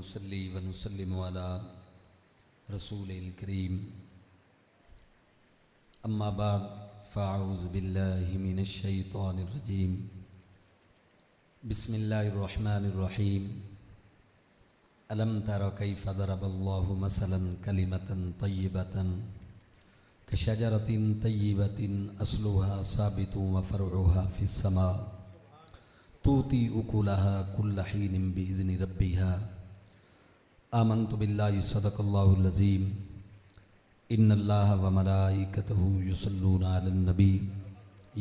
ونصلي ونسلم على رسول الكريم أما بعد فأعوذ بالله من الشيطان الرجيم بسم الله الرحمن الرحيم ألم تر كيف ضرب الله مثلا كلمة طيبة كشجرة طيبة أصلها ثابت وفرعها في السماء تؤتي أكلها كل حين بإذن ربها آمنت بالله صدق الله العظيم إن الله وملائكته يصلون على النبي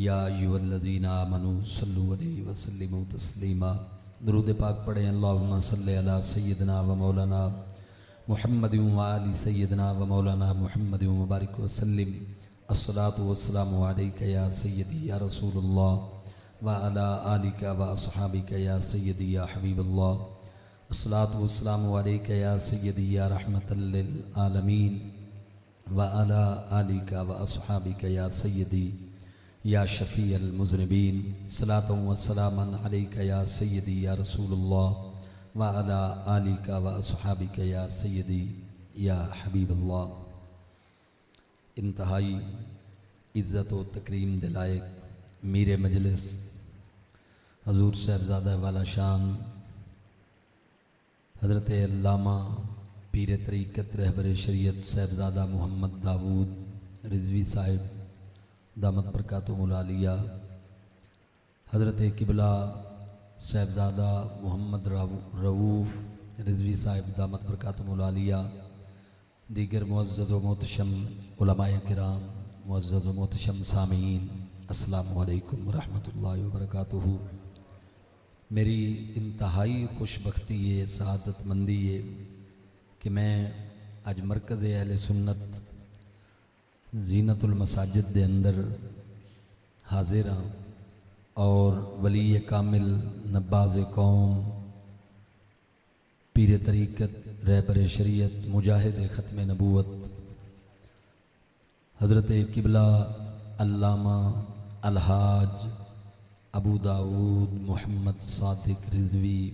يا أيها الذين آمنوا صلوا عليه وسلموا تسليما درود پاک پڑھیں اللہم صلی علی سیدنا و مولانا محمد و آل سیدنا و مولانا محمد مبارک وسلم الصلاة والسلام علیکہ یا سیدی یا رسول اللہ وعلى آلك وأصحابك يا سيدي يا حبيب الله الصلاة والسلام عليك يا سيدي يا رحمة للعالمين وعلى آلك وأصحابك يا سيدي يا شفيع المذنبين صلاة وسلاما عليك يا سيدي يا رسول الله وعلى آلك وأصحابك يا سيدي يا حبيب الله انتہائی عزت و تکریم دلائق میر مجلس حضور صاحبزادہ والا شان حضرت علامہ پیر طریقت رہبر شریعت صاحبزادہ محمد داود رضوی صاحب دامت برکاتہم العالیہ، حضرت قبلہ صاحبزادہ محمد رؤوف رضوی صاحب دامت برکاتہم العالیہ، دیگر معزز و محتشم علماء کرام، معزز و محتشم سامعین، السلام علیکم ورحمۃ اللہ وبرکاتہ۔ میری انتہائی خوش بختی ہے، سعادت مندی ہے کہ میں اج مرکز اہل سنت زینت المساجد دے اندر حاضر ہاں اور ولی کامل نباز قوم پیر طریقت رہبر شریعت مجاہد ختم نبوت حضرت قبلہ علامہ الحاج ابو داود محمد صادق رضوی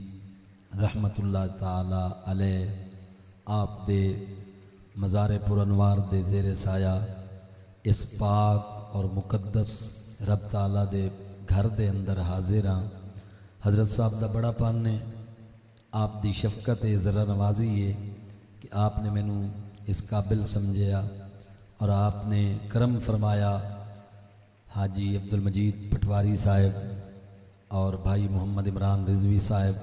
رحمت اللہ تعالی علیہ آپ دے مزار پر انوار دے زیر سایہ اس پاک اور مقدس رب تعالی دے گھر دے اندر حاضر ہاں۔ حضرت صاحب دا بڑا پان نے آپ دی شفقت ذرا نوازی ہے کہ آپ نے مینوں اس قابل سمجھیا اور آپ نے کرم فرمایا حاجی عبدالمجید پٹواری صاحب اور بھائی محمد عمران رضوی صاحب،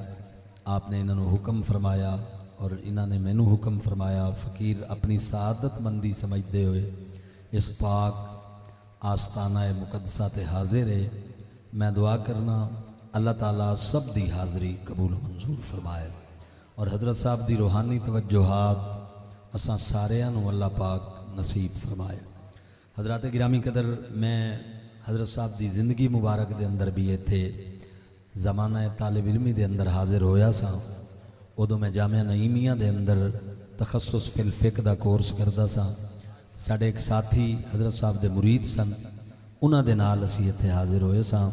آپ نے انہوں حکم فرمایا اور انہوں نے مینوں حکم فرمایا، فقیر اپنی سعادت مندی سمجھتے ہوئے اس پاک آستانہ مقدسہ تے حاضر ہے۔ میں دعا کرنا اللہ تعالیٰ سب دی حاضری قبول و منظور فرمائے اور حضرت صاحب دی روحانی توجہات اساں ساریاں اللہ پاک نصیب فرمائے۔ حضرات گرامی قدر، میں حضرت صاحب دی زندگی مبارک دے اندر بھی تھے زمانہ طالب علمی دے اندر حاضر ہویا سا، ادو میں جامعہ نعیمیہ دے اندر تخصص فی الفقہ دا کورس کردا سا۔ ساڑھے ایک ساتھی حضرت صاحب دے مرید سن، انہاں دے نال اسی اتھے حاضر ہوئے سا۔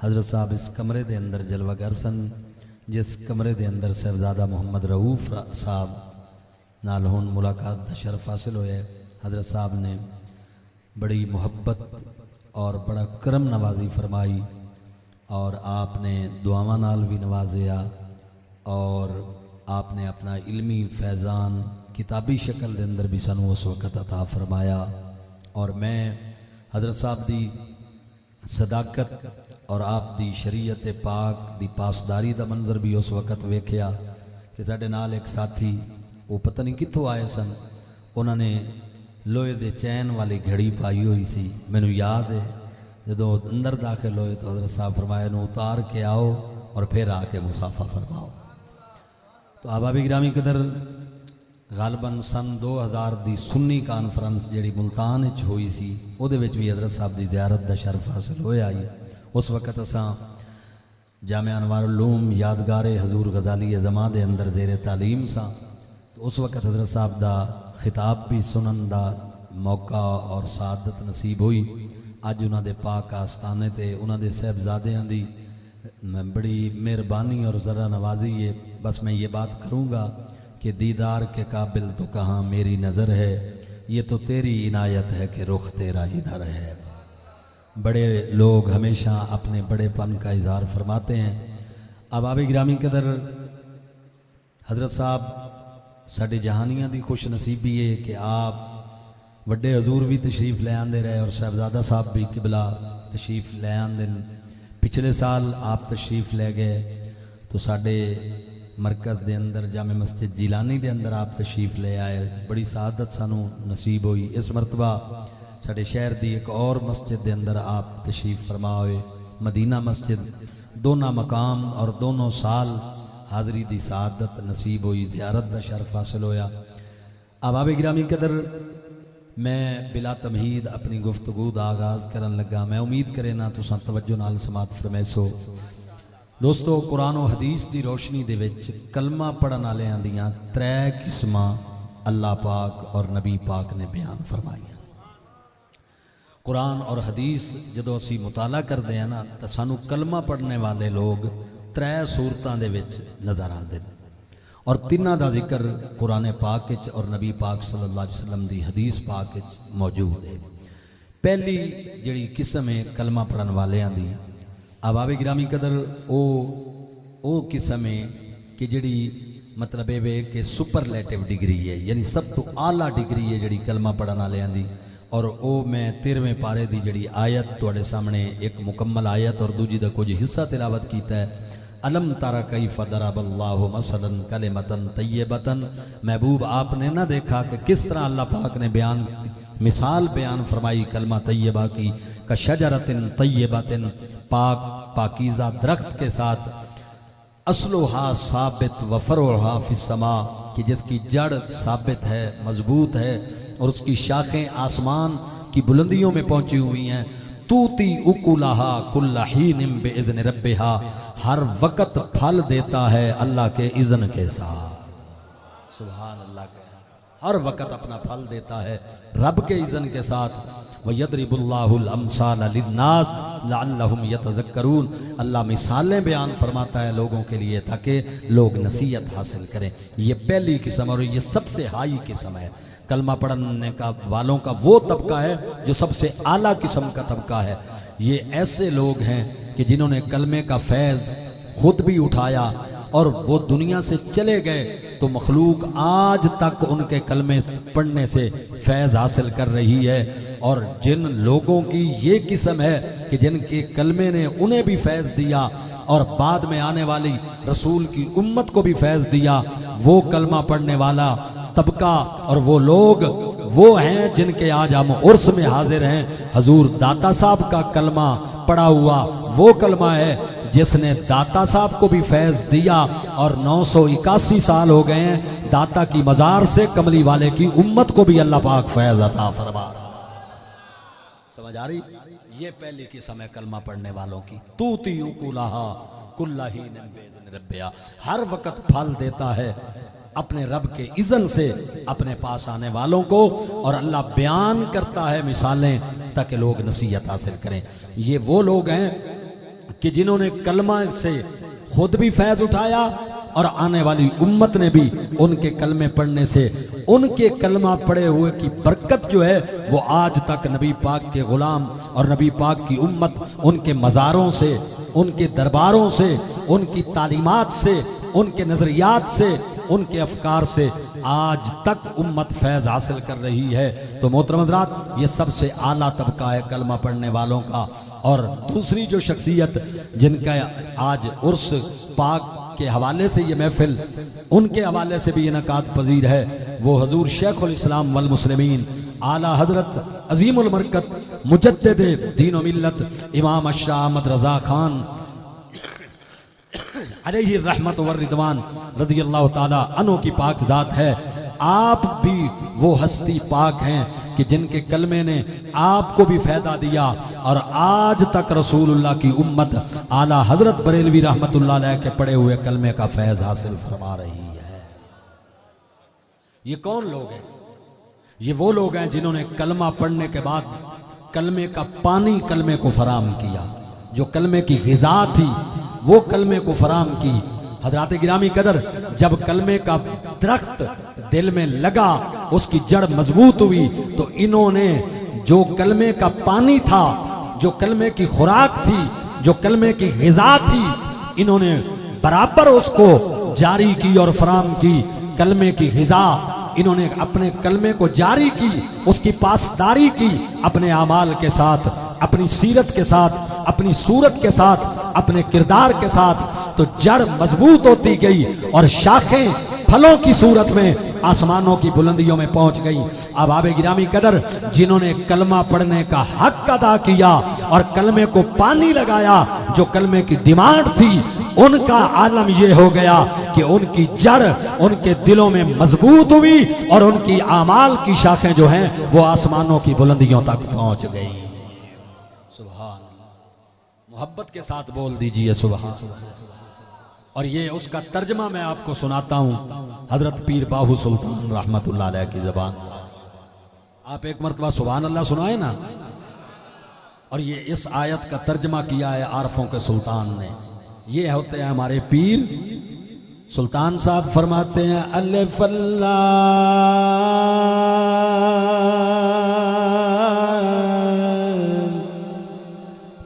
حضرت صاحب اس کمرے دے اندر جلوہ گر سن جس کمرے دے اندر صاحبزادہ محمد رؤوف صاحب نال ہون ملاقات دا شرف حاصل ہوئے۔ حضرت صاحب نے بڑی محبت اور بڑا کرم نوازی فرمائی اور آپ نے دعاواں نال بھی نوازیا اور آپ نے اپنا علمی فیضان کتابی شکل دے اندر بھی سانو اس وقت عطا فرمایا اور میں حضرت صاحب دی صداقت اور آپ دی شریعت پاک دی پاسداری دا منظر بھی اس وقت ویکھیا کہ ساڈے نال ایک ساتھی وہ پتہ نہیں کتھوں آئے سن، انہوں نے لوہے دے چین والی گھڑی پائی ہوئی سی۔ مینوں یاد ہے جدو اندر داخل ہوئے تو حضرت صاحب فرمایا نو اتار کے آؤ اور پھر آ کے مصافہ فرماؤ۔ تو احباب گرامی قدر، غالباً سن 2000 دی سنی کانفرنس جیڑی ملتان وچ ہوئی سی او دے وچ بھی حضرت صاحب دی زیارت دا شرف حاصل ہویا آئی۔ اس وقت اساں جامعہ انوار العلوم یادگار حضور غزالی زماں دے اندر زیر تعلیم سا، تو اس وقت حضرت صاحب دا خطاب بھی سنن دا موقع اور سعادت نصیب ہوئی۔ اج انہاں دے پاک آستانے تے انہاں دے صاحبزادیاں دی بڑی مہربانی اور ذرا نوازی ہے۔ بس میں یہ بات کروں گا کہ دیدار کے قابل تو کہاں میری نظر ہے، یہ تو تیری عنایت ہے کہ رخ تیرا ادھر ہے۔ بڑے لوگ ہمیشہ اپنے بڑے پن کا اظہار فرماتے ہیں۔ اب آبِ گرامی قدر حضرت صاحب ساڈے جہانیاں دی خوش نصیبی ہے کہ آپ وڈے حضور بھی تشریف لے آندے رہے اور صاحبزادہ صاحب بھی قبلہ تشریف لے آندے۔ پچھلے سال آپ تشریف لے گئے تو ساڈے مرکز دے اندر جامع مسجد جیلانی دے اندر آپ تشریف لے آئے، بڑی سعادت سانو نصیب ہوئی۔ اس مرتبہ ساڈے شہر دی ایک اور مسجد دے اندر آپ تشریف فرما ہوئے، مدینہ مسجد، دونوں مقام اور دونوں سال حاضری دی سعادت نصیب ہوئی، زیارت دا شرف حاصل ہویا۔ اب آبِ گرامی قدر میں بلا تمہید اپنی گفتگو دا آغاز کرن لگا۔ میں امید کرے نا تساں توجہ نال سماعت فرمیسو۔ دوستو، قرآن و حدیث دی روشنی دے وچ کلمہ پڑھن والیاں دیاں 3 قسماں اللہ پاک اور نبی پاک نے بیان فرمائیاں۔ قرآن اور حدیث جدو اسی مطالعہ کردے ہیں نا تو سانو کلمہ پڑھنے والے لوگ 3 صورتاں دے وچ نظر آندے ہیں، اور تیناں دا ذکر قرآن پاک وچ اور نبی پاک صلی اللہ علیہ وسلم دی حدیث پاک وچ موجود ہے۔ پہلی جڑی قسم ہے کلمہ پڑھن والیاں دی، اب آبِ گرامی قدر او قسم ہے کہ جڑی مطلب ہے کہ سپرلیٹیو ڈگری ہے، یعنی سب تو اعلیٰ ڈگری ہے جڑی کلمہ پڑھن والیاں دی۔ اور او میں 13ویں پارے دی جڑی آیت توڑے سامنے ایک مکمل آیت اور دوجی دا کچھ حصہ تلاوت کیتا ہے۔ علم تارا کیف ضرب اللہ مثلا کلمۃ طیبۃ، محبوب آپ نے نہ دیکھا کہ کس طرح اللہ پاک نے مثال بیان فرمائی کلمہ طیبہ کی، کشجرۃ طیبۃ، پاکیزہ درخت کے ساتھ، اصلھا ثابت و فرعھا فی السماء، کہ جس کی جڑ ثابت ہے، مضبوط ہے، اور اس کی شاخیں آسمان کی بلندیوں میں پہنچی ہوئی ہیں۔ توتی اکلھا کل حین باذن ربھا، ہر وقت پھل دیتا ہے اللہ کے اذن کے ساتھ۔ سبحان اللہ کا، ہر وقت اپنا پھل دیتا ہے رب کے اذن کے ساتھ۔ وَيَضْرِبُ اللَّهُ الْأَمْثَالَ لِلنَّاسِ لَعَلَّهُمْ يَتَذَكَّرُونَ، اللہ مثالیں بیان فرماتا ہے لوگوں کے لیے تاکہ لوگ نصیحت حاصل کریں۔ یہ پہلی قسم اور یہ سب سے ہائی قسم ہے۔ کلمہ پڑھنے کا والوں کا وہ طبقہ ہے جو سب سے اعلیٰ قسم کا طبقہ ہے۔ یہ ایسے لوگ ہیں کہ جنہوں نے کلمے کا فیض خود بھی اٹھایا اور وہ دنیا سے چلے گئے تو مخلوق آج تک ان کے کلمے پڑھنے سے فیض حاصل کر رہی ہے۔ اور جن لوگوں کی یہ قسم ہے کہ جن کے کلمے نے انہیں بھی فیض دیا اور بعد میں آنے والی رسول کی امت کو بھی فیض دیا، وہ کلمہ پڑھنے والا طبقہ اور وہ لوگ وہ ہیں جن کے آج ہم عرس میں حاضر ہیں۔ حضور داتا صاحب کا کلمہ پڑھا ہوا وہ کلمہ ہے جس نے داتا صاحب کو بھی فیض دیا، اور 981 سال ہو گئے ہیں داتا کی مزار سے کملی والے کی امت کو بھی اللہ پاک فیض عطا فرما۔ سمجھ آ رہی؟ یہ پہلی قسم ہے کلمہ پڑھنے والوں کی۔ توتی اکلھا کل حین باذن ربھا، ہر وقت پھل دیتا ہے اپنے رب کے اذن سے اپنے پاس آنے والوں کو، اور اللہ بیان کرتا ہے مثالیں تاکہ لوگ نصیحت حاصل کریں۔ یہ وہ لوگ ہیں کہ جنہوں نے کلمہ سے خود بھی فیض اٹھایا اور آنے والی امت نے بھی ان کے کلمے پڑھنے سے ان کے کلمہ پڑھے ہوئے کی برکت جو ہے وہ آج تک نبی پاک کے غلام اور نبی پاک کی امت ان کے مزاروں سے، ان کے درباروں سے، ان کی تعلیمات سے، ان کے نظریات سے، ان کے افکار سے آج تک امت فیض حاصل کر رہی ہے۔ تو محترم حضرات، یہ سب سے اعلیٰ طبقہ ہے کلمہ پڑھنے والوں کا۔ اور دوسری جو شخصیت جن کا آج عرس پاک کے حوالے سے یہ محفل ان کے حوالے سے بھی انعقاد پذیر ہے، وہ حضور شیخ الاسلام والمسلمین اعلیٰ حضرت عظیم المرکت مجدد دین و ملت امام اشرا احمد رضا خان علیہ الرحمت والرضوان رضی اللہ تعالی عنہ کی پاک ذات ہے۔ آپ بھی وہ ہستی پاک ہیں کہ جن کے کلمے نے آپ کو بھی فائدہ دیا، اور آج تک رسول اللہ کی امت اعلیٰ حضرت بریلوی رحمت اللہ علیہ کے پڑھے ہوئے کلمے کا فیض حاصل فرما رہی ہے۔ یہ کون لوگ ہیں؟ یہ وہ لوگ ہیں جنہوں نے کلمہ پڑھنے کے بعد کلمے کا پانی کلمے کو فراہم کیا، جو کلمے کی غذا تھی وہ کلمے کو فراہم کی۔ حضرات گرامی قدر، جب کلمے کا درخت دل میں لگا، اس کی جڑ مضبوط ہوئی، تو انہوں نے جو کلمے کا پانی تھا، جو کلمے کی خوراک تھی، جو کلمے کی غذا تھی، انہوں نے برابر اس کو جاری کی اور فراہم کی۔ کلمے کی غذا انہوں نے اپنے کلمے کو جاری کی، اس کی پاسداری کی اپنے اعمال کے ساتھ، اپنی سیرت کے ساتھ، اپنی صورت کے ساتھ، اپنے کردار کے ساتھ، تو جڑ مضبوط ہوتی گئی اور شاخیں پھلوں کی صورت میں آسمانوں کی بلندیوں میں پہنچ گئی۔ اب آبے گرامی قدر، جنہوں نے کلمہ پڑھنے کا حق ادا کیا اور کلمے کو پانی لگایا، جو کلمے کی ڈیمانڈ تھی، ان کا عالم یہ ہو گیا کہ ان کی جڑ ان کے دلوں میں مضبوط ہوئی اور ان کی اعمال کی شاخیں جو ہیں وہ آسمانوں کی بلندیوں تک پہنچ گئی۔ سبحان اللہ، محبت کے ساتھ بول دیجئے سبحان اللہ۔ اور یہ اس کا ترجمہ میں آپ کو سناتا ہوں حضرت پیر باہو سلطان رحمت اللہ علیہ کی زبان۔ آپ ایک مرتبہ سبحان اللہ سنائے نا۔ اور یہ اس آیت کا ترجمہ کیا ہے عارفوں کے سلطان نے۔ یہ ہوتے ہیں ہمارے پیر سلطان صاحب، فرماتے ہیں الف اللہ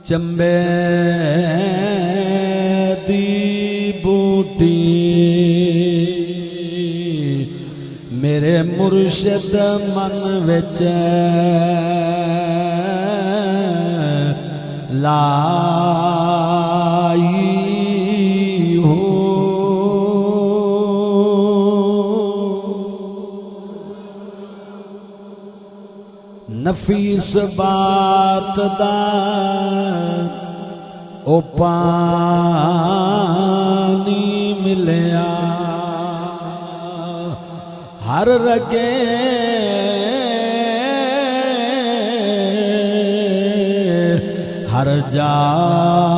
چمبے دی بوٹی میرے مرشد من وچ لائی نفیس بات دا او پانی ملیا ہر رگے ہر جائی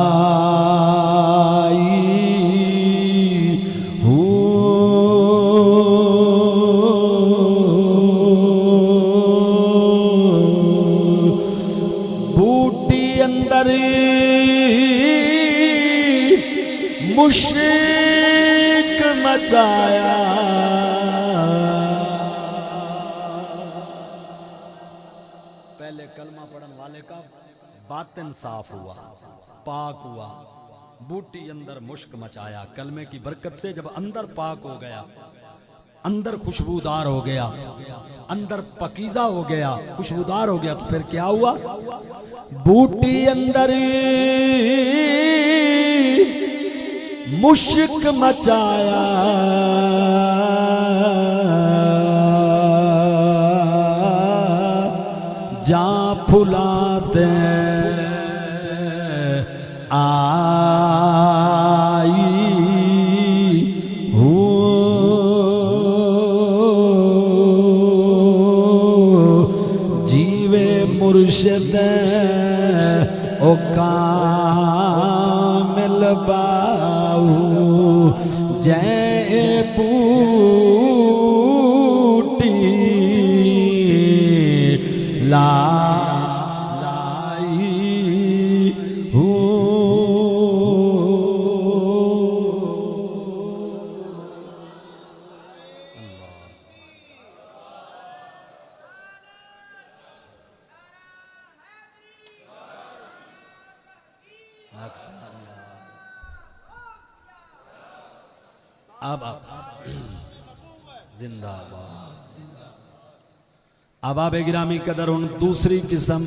مشرق مچایا پہلے کلمہ پڑھن والے کا باطن صاف ہوا، پاک ہوا، بوٹی اندر مشک مچایا۔ کلمے کی برکت سے جب اندر پاک ہو گیا، اندر خوشبودار ہو گیا، اندر پاکیزہ ہو گیا، خوشبودار ہو گیا، تو پھر کیا ہوا؟ بوٹی اندر مشک مچایا جاں پھلاتے آئی جیوے مرشد او کامل باؤ جے بوٹی لائی اب زندہ باد۔ اب گرامی قدر ان دوسری قسم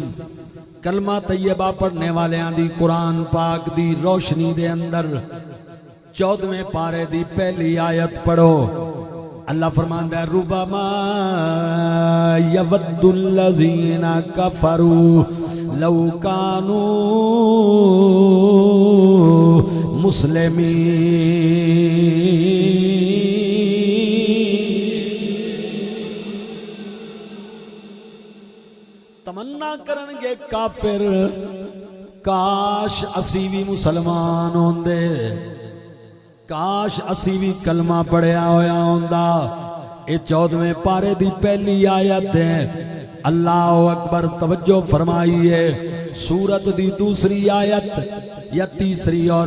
کلمہ طیبہ پڑھنے والے دی قرآن پاک دی روشنی دے اندر 14ویں پارے دی پہلی آیت پڑھو۔ اللہ فرماندا ہے ربما یود الذین کفروا لو کانوا مسلمین تمنا کرن گے کافر کاش اسی بھی مسلمان ہوندے، کاش اسی بھی کلمہ پڑھیا ہویا ہوندا۔ اے 14ویں پارے دی پہلی آیت ہے۔ اللہ اکبر، توجہ فرمائیے۔ سورت دی دوسری آیت یا تیسری اور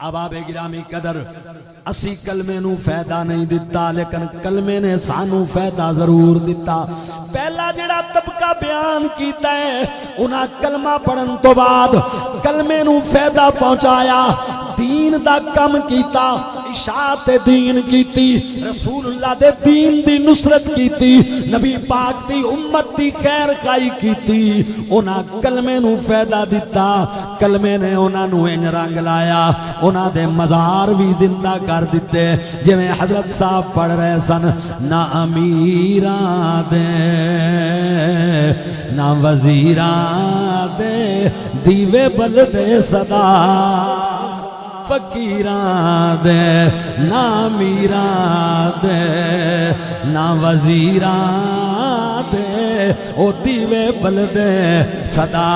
احباب گرامی قدر اسی کلمے نو فائدہ نہیں دیتا لیکن کلمے نے سانو فائدہ ضرور دیتا. پہلا جڑا طبقہ بیان کیتا ہے انہاں کلمہ پڑھن تو بعد کلمے نو فائدہ پہنچایا, دین دا کم کیتا, اشاعت دین کیتی, رسول اللہ دے دین دی نصرت کیتی, نبی پاک دی امت دی خیر خائی کیتی. انہاں کلمے نو فائدہ دیتا, کلمے نے انہاں نو انج رنگ لایا, انہاں دے مزار بھی زندہ کر دیتے. جویں حضرت صاحب پڑھ رہے سن, نہ امیراں دے نہ وزیراں دے دیوے بل دے صدا, فقیراں دے نہ امیراں دے نہ وزیراں دے او دیوے بل دے صدا.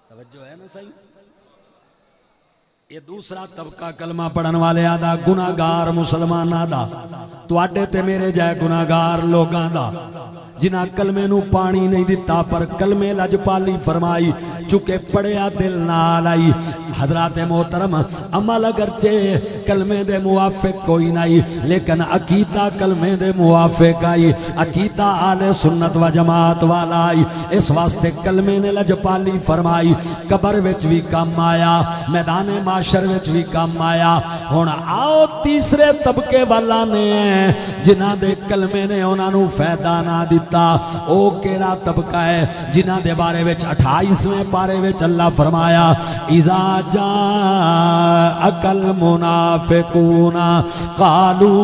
توجہ ہے نا صحیح. یہ دوسرا طبقہ کلمہ پڑھن والے آدھا گناہگار مسلمانہ دا, تواڈے تے میرے جائے گناہگار لوگاں دا جنہاں کلمے نو پانی نہیں دیتا پر کلمے لجپالی فرمائی چونکہ پڑھیا دل نال آئی. حضرات محترم عمل اگرچہ کلمے دے موافق کوئی نہیں لیکن عقیدہ کلمے دے موافق آئی, عقیدہ آل سنت و جماعت والا آئی. اس واسطے کلمے نے لجپالی فرمائی, قبر وچ بھی کام آیا, میدان معاشر وچ بھی کام آیا. ہن آؤ تیسرے طبقے والا نے جنہاں دے کلمے نے انہاں نو فائدہ نہ دیتا. او کیڑا طبقہ ہے جنہاں دے بارے وچ 28ویں پارے وچ اللہ فرمایا, اذا جاءک المنافقون قالوا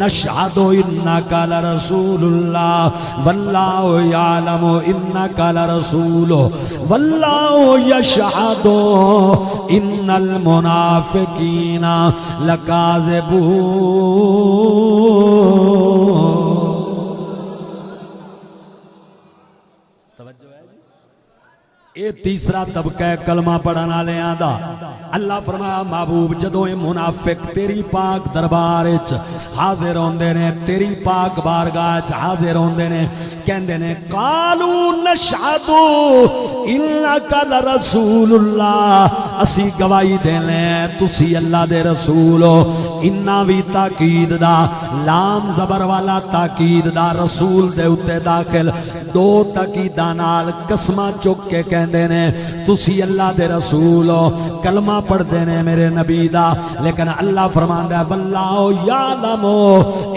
نشهد انک لرسول اللہ واللہ یعلم انک لرسولہ واللہ یشہد ان المنافقین لکاذبون. اے تیسرا طبقہ ہے کلمہ پڑھن والیاں دا. اللہ فرمایا محبوب جدوں اے منافق تیری پاک دربار وچ حاضر ہوندے نے, تیری پاک بارگاہ وچ حاضر ہوندے نے, کہندے نے قالو نشہد انک لرسول اللہ, اسی گواہی دینے تسی اللہ دے رسول ہو. انہاں وی تاکید دا, لام زبر والا تاکید دا, رسول دے اتے داخل دو تاکیداں نال قسماں چک کے کہندے نے تسی اللہ دے رسول ہو. کلمہ پڑھ دے نے میرے نبی دا, لیکن اللہ فرماندا ہے واللہ یعلم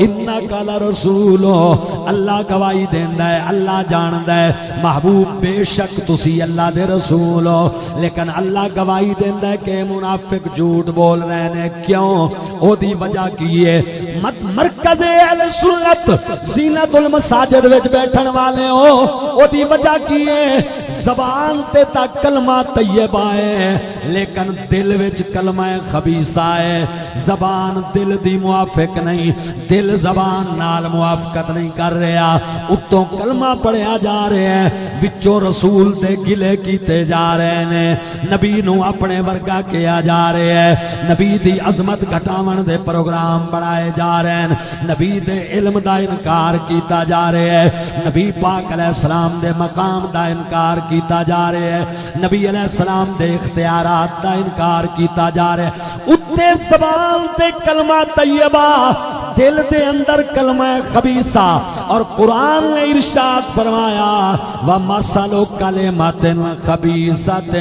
انک لرسول ہو. اللہ گواہی دیندا ہے, اللہ جاندا ہے محبوب بے شک تسی اللہ دے رسول ہو. لیکن اللہ گواہی دیندا ہے کہ منافق جھوٹ بول رہے نے. کیوں؟ او دی وجہ کی ہے, مرکز اہل سنت زینت المساجد وچ بیٹھن والے ہو, او دی وجہ کی ہے زبان تے تا کلمہ طیبہ ہے لیکن دل وچ کلمہ خبیثہ ہے. زبان دل دی موافق نہیں, دل زبان نال موافقت نہیں کر رہا, اتوں کلمہ پڑھیا جا رہے ہیں, وچوں رسول دے گلے کیتے جا رہے ہیں, نبی نو اپنے ورگا کیا جا رہے ہیں, نبی دی عظمت گھٹاون دے پروگرام بڑھائے جا رہے ہیں, نبی دے علم دا انکار کیتا جا رہے ہیں, نبی پاک علیہ السلام دے مقام دا انکار کیتا جا رہے ہیں, نبی علیہ السلام دے اختیارات دا انکار کیتا جا رہے ہیں. اتے زبان دے کلمہ طیبہ, دل دے اندر کلمہ خبیثہ. اور قرآن نے ارشاد فرمایا وَمَثَلُ كَلِمَةٍ خَبِيثَةٍ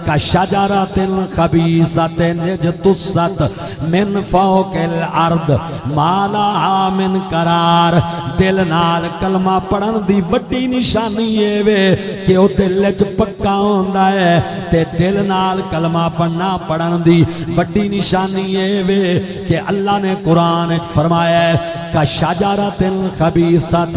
كَشَجَرَةٍ خَبِيثَةٍ اجْتُثَّتْ مِنْ فَوْقِ الْأَرْضِ مَا لَهَا مِنْ قَرَارٍ. دل نال کلمہ پڑھن دی وڈی نشانی یہ وے کہ او دل وچ پکا ہوندا ہے, تے دل نال کلمہ پڑھن دی وڈی نشانی یہ وے کہ اللہ نے قرآن وچ فرمایا ہے کَشَجَرَةٍ خَبِيثَةٍ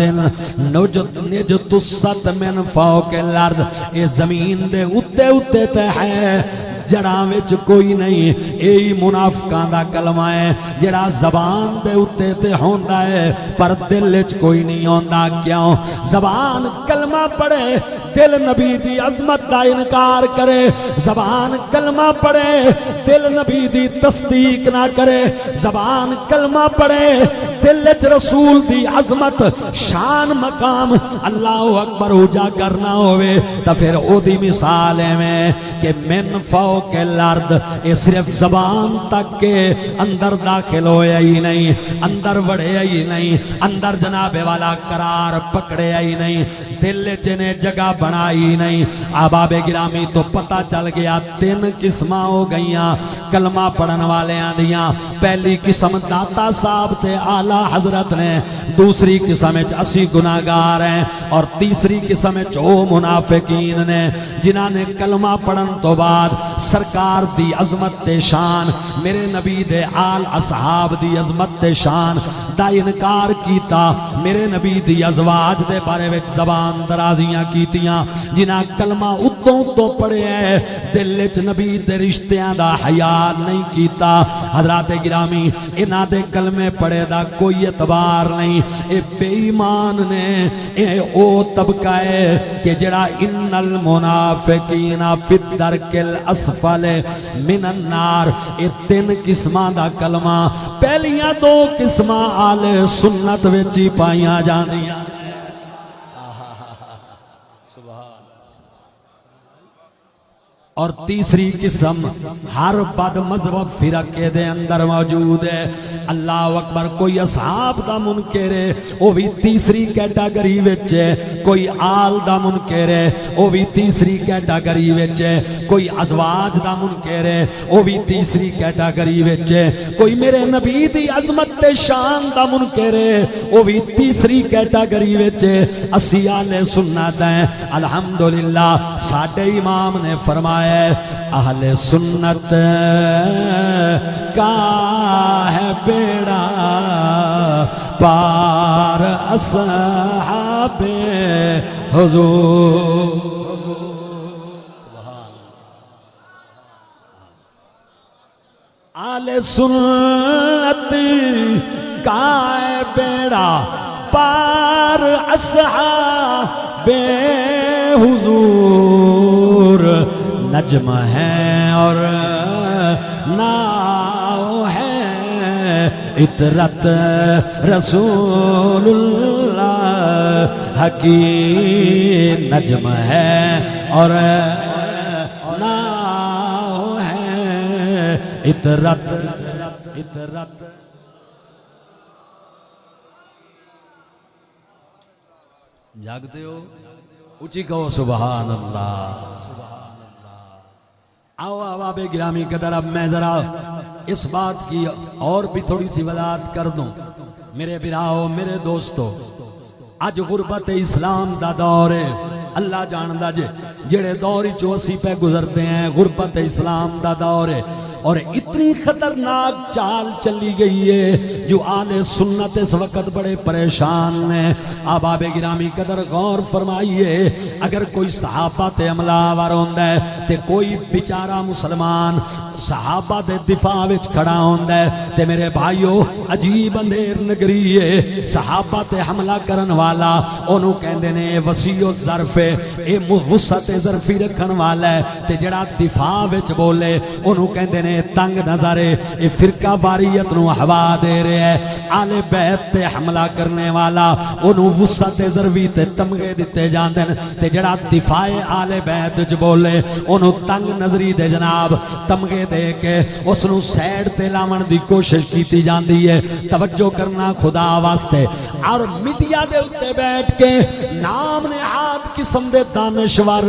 اجْتُثَّتْ مِنْ فَوْقِ الْأَرْضِ. اے زمین دے اتے تے ہے, جڑاں وچ کوئی نہیں، یہی منافقاں دا کلمہ ہے جڑا زبان دے اتے تے ہوندا ہے پر دل وچ کوئی نہیں ہوندا۔ کیوں؟ زبان کلمہ پڑھے دل نبی دی عظمت دا انکار کرے، زبان کلمہ پڑھے دل نبی دی تصدیق نہ کرے، زبان کلمہ پڑھے دل وچ رسول دی عظمت شان مقام اللہ اکبر اجاگر نہ ہوئے تا پھر او دی مثال ہے کہ من فوق الارض، یہ صرف زبان تک کے اندر داخل ہویا ہی نہیں، اندر وڑے ہی نہیں، اندر جناب والا قرار پکڑے ہی نہیں، دل جنے جگہ بنائی نہیں۔ احباب گرامی تو پتہ چل گیا تین قسمہ ہو گئیاں کلمہ پڑھن والے دیاں۔ پہلی قسم داتا صاحب تے اعلیٰ حضرت نے، دوسری قسم اسی گناہگار ہیں، اور تیسری قسم او منافقین نے جنہاں نے کلمہ پڑھن تو بعد سرکار دی عظمت تے شان، میرے نبی دے آل اصحاب دی عظمت تے شان دا انکار کیتا، میرے نبی دی ازواج دے بارے وچ زبان درازیاں کیتیاں، جنہاں کلمہ اتوں تو پڑھے ہیں دل وچ نبی دے رشتیاں دا حیا نہیں کیتا۔ حضرات گرامی انہاں دے کلمے پڑھے دا کوئی اعتبار نہیں، اے بے ایمان نے، اے او طبقہ ہے کہ جڑا ان المنافقین فی الدرک الاسفل من النار، اے تین قسماں دا کلمہ پہلیاں دو قسماں آل سنت وچ ہی پائیاں جاندیاں۔ اور تیسری قسم ہر بد مذہب فرقے دے اندر موجود ہے۔ اللہ اکبر، کوئی اصحاب دا منکر ہے وہ بھی تیسری کیٹاگری وچ ہے، کوئی آل دا منکر ہے وہ بھی تیسری کیٹاگری وچ ہے، کوئی ازواج دا منکر ہے وہ بھی تیسری کیٹاگری وچ ہے، کوئی میرے نبی دی عظمت تے شان دا منکر ہے وہ بھی تیسری کیٹاگری وچ ہے۔ اسی اہل سنت ہیں الحمدللہ، ساڈے امام نے فرمایا اہل سنت کا ہے بیڑا پار اصحاب حضور۔ اہل سنت کا ہے بیڑا پار اصحاب حضور، نجم ہے اور ناؤ ہے عطرت رسول اللہ کی، نجم ہے اور ناؤ ہے عطرت۔ جاگتے ہو؟ اونچی کہو سبحان اللہ۔ آؤ احباب گرامی قدر، اب میں ذرا اس بات کی اور بھی تھوڑی سی وضاحت کر دوں۔ میرے براؤ، میرے دوستو، اج غربت اسلام دا دور ہے، اللہ جاندہ جڑے دور چو اسی پہ گزرتے ہیں، غربت اسلام دا دور ہے، اور اتنی خطرناک چال چلی گئی ہے جو آل سنت اس وقت بڑے پریشان ہیں۔ احباب گرامی قدر غور فرمائیے، اگر کوئی صحابہ تے عملہ آور ہوندہ ہے تے کوئی بیچارہ مسلمان صحابہ دے دفاع وچ کھڑا ہوندہ ہے تے میرے بھائیو عجیب اندھیر نگری ہے، صحابہ تے حملہ کرن والا انہوں کہندے نے وسیع و ظرف ہے، اے وسعت ظرفی رکھن والا ہے، تے جڑا دفاع وچ بولے انہوں کہندے نے تنگ نظرے، اے فرقہ واریت نو ہوا دے رہے ہے، آل بیت تے حملہ کرنے والا انہوں وسعت ظرفی تے تمغے دیتے جاندن، تے جڑا دفاع آل بیت وچ بولے انہوں تنگ نظری دے جناب تمغے دے کے اس نو سیڈ تے لاون دی کوشش کیتی جاندی ہے۔ توجہ کرنا خدا واسطے، اور میڈیا دے اتے بیٹھ کے نام نہاد قسم دے دانشور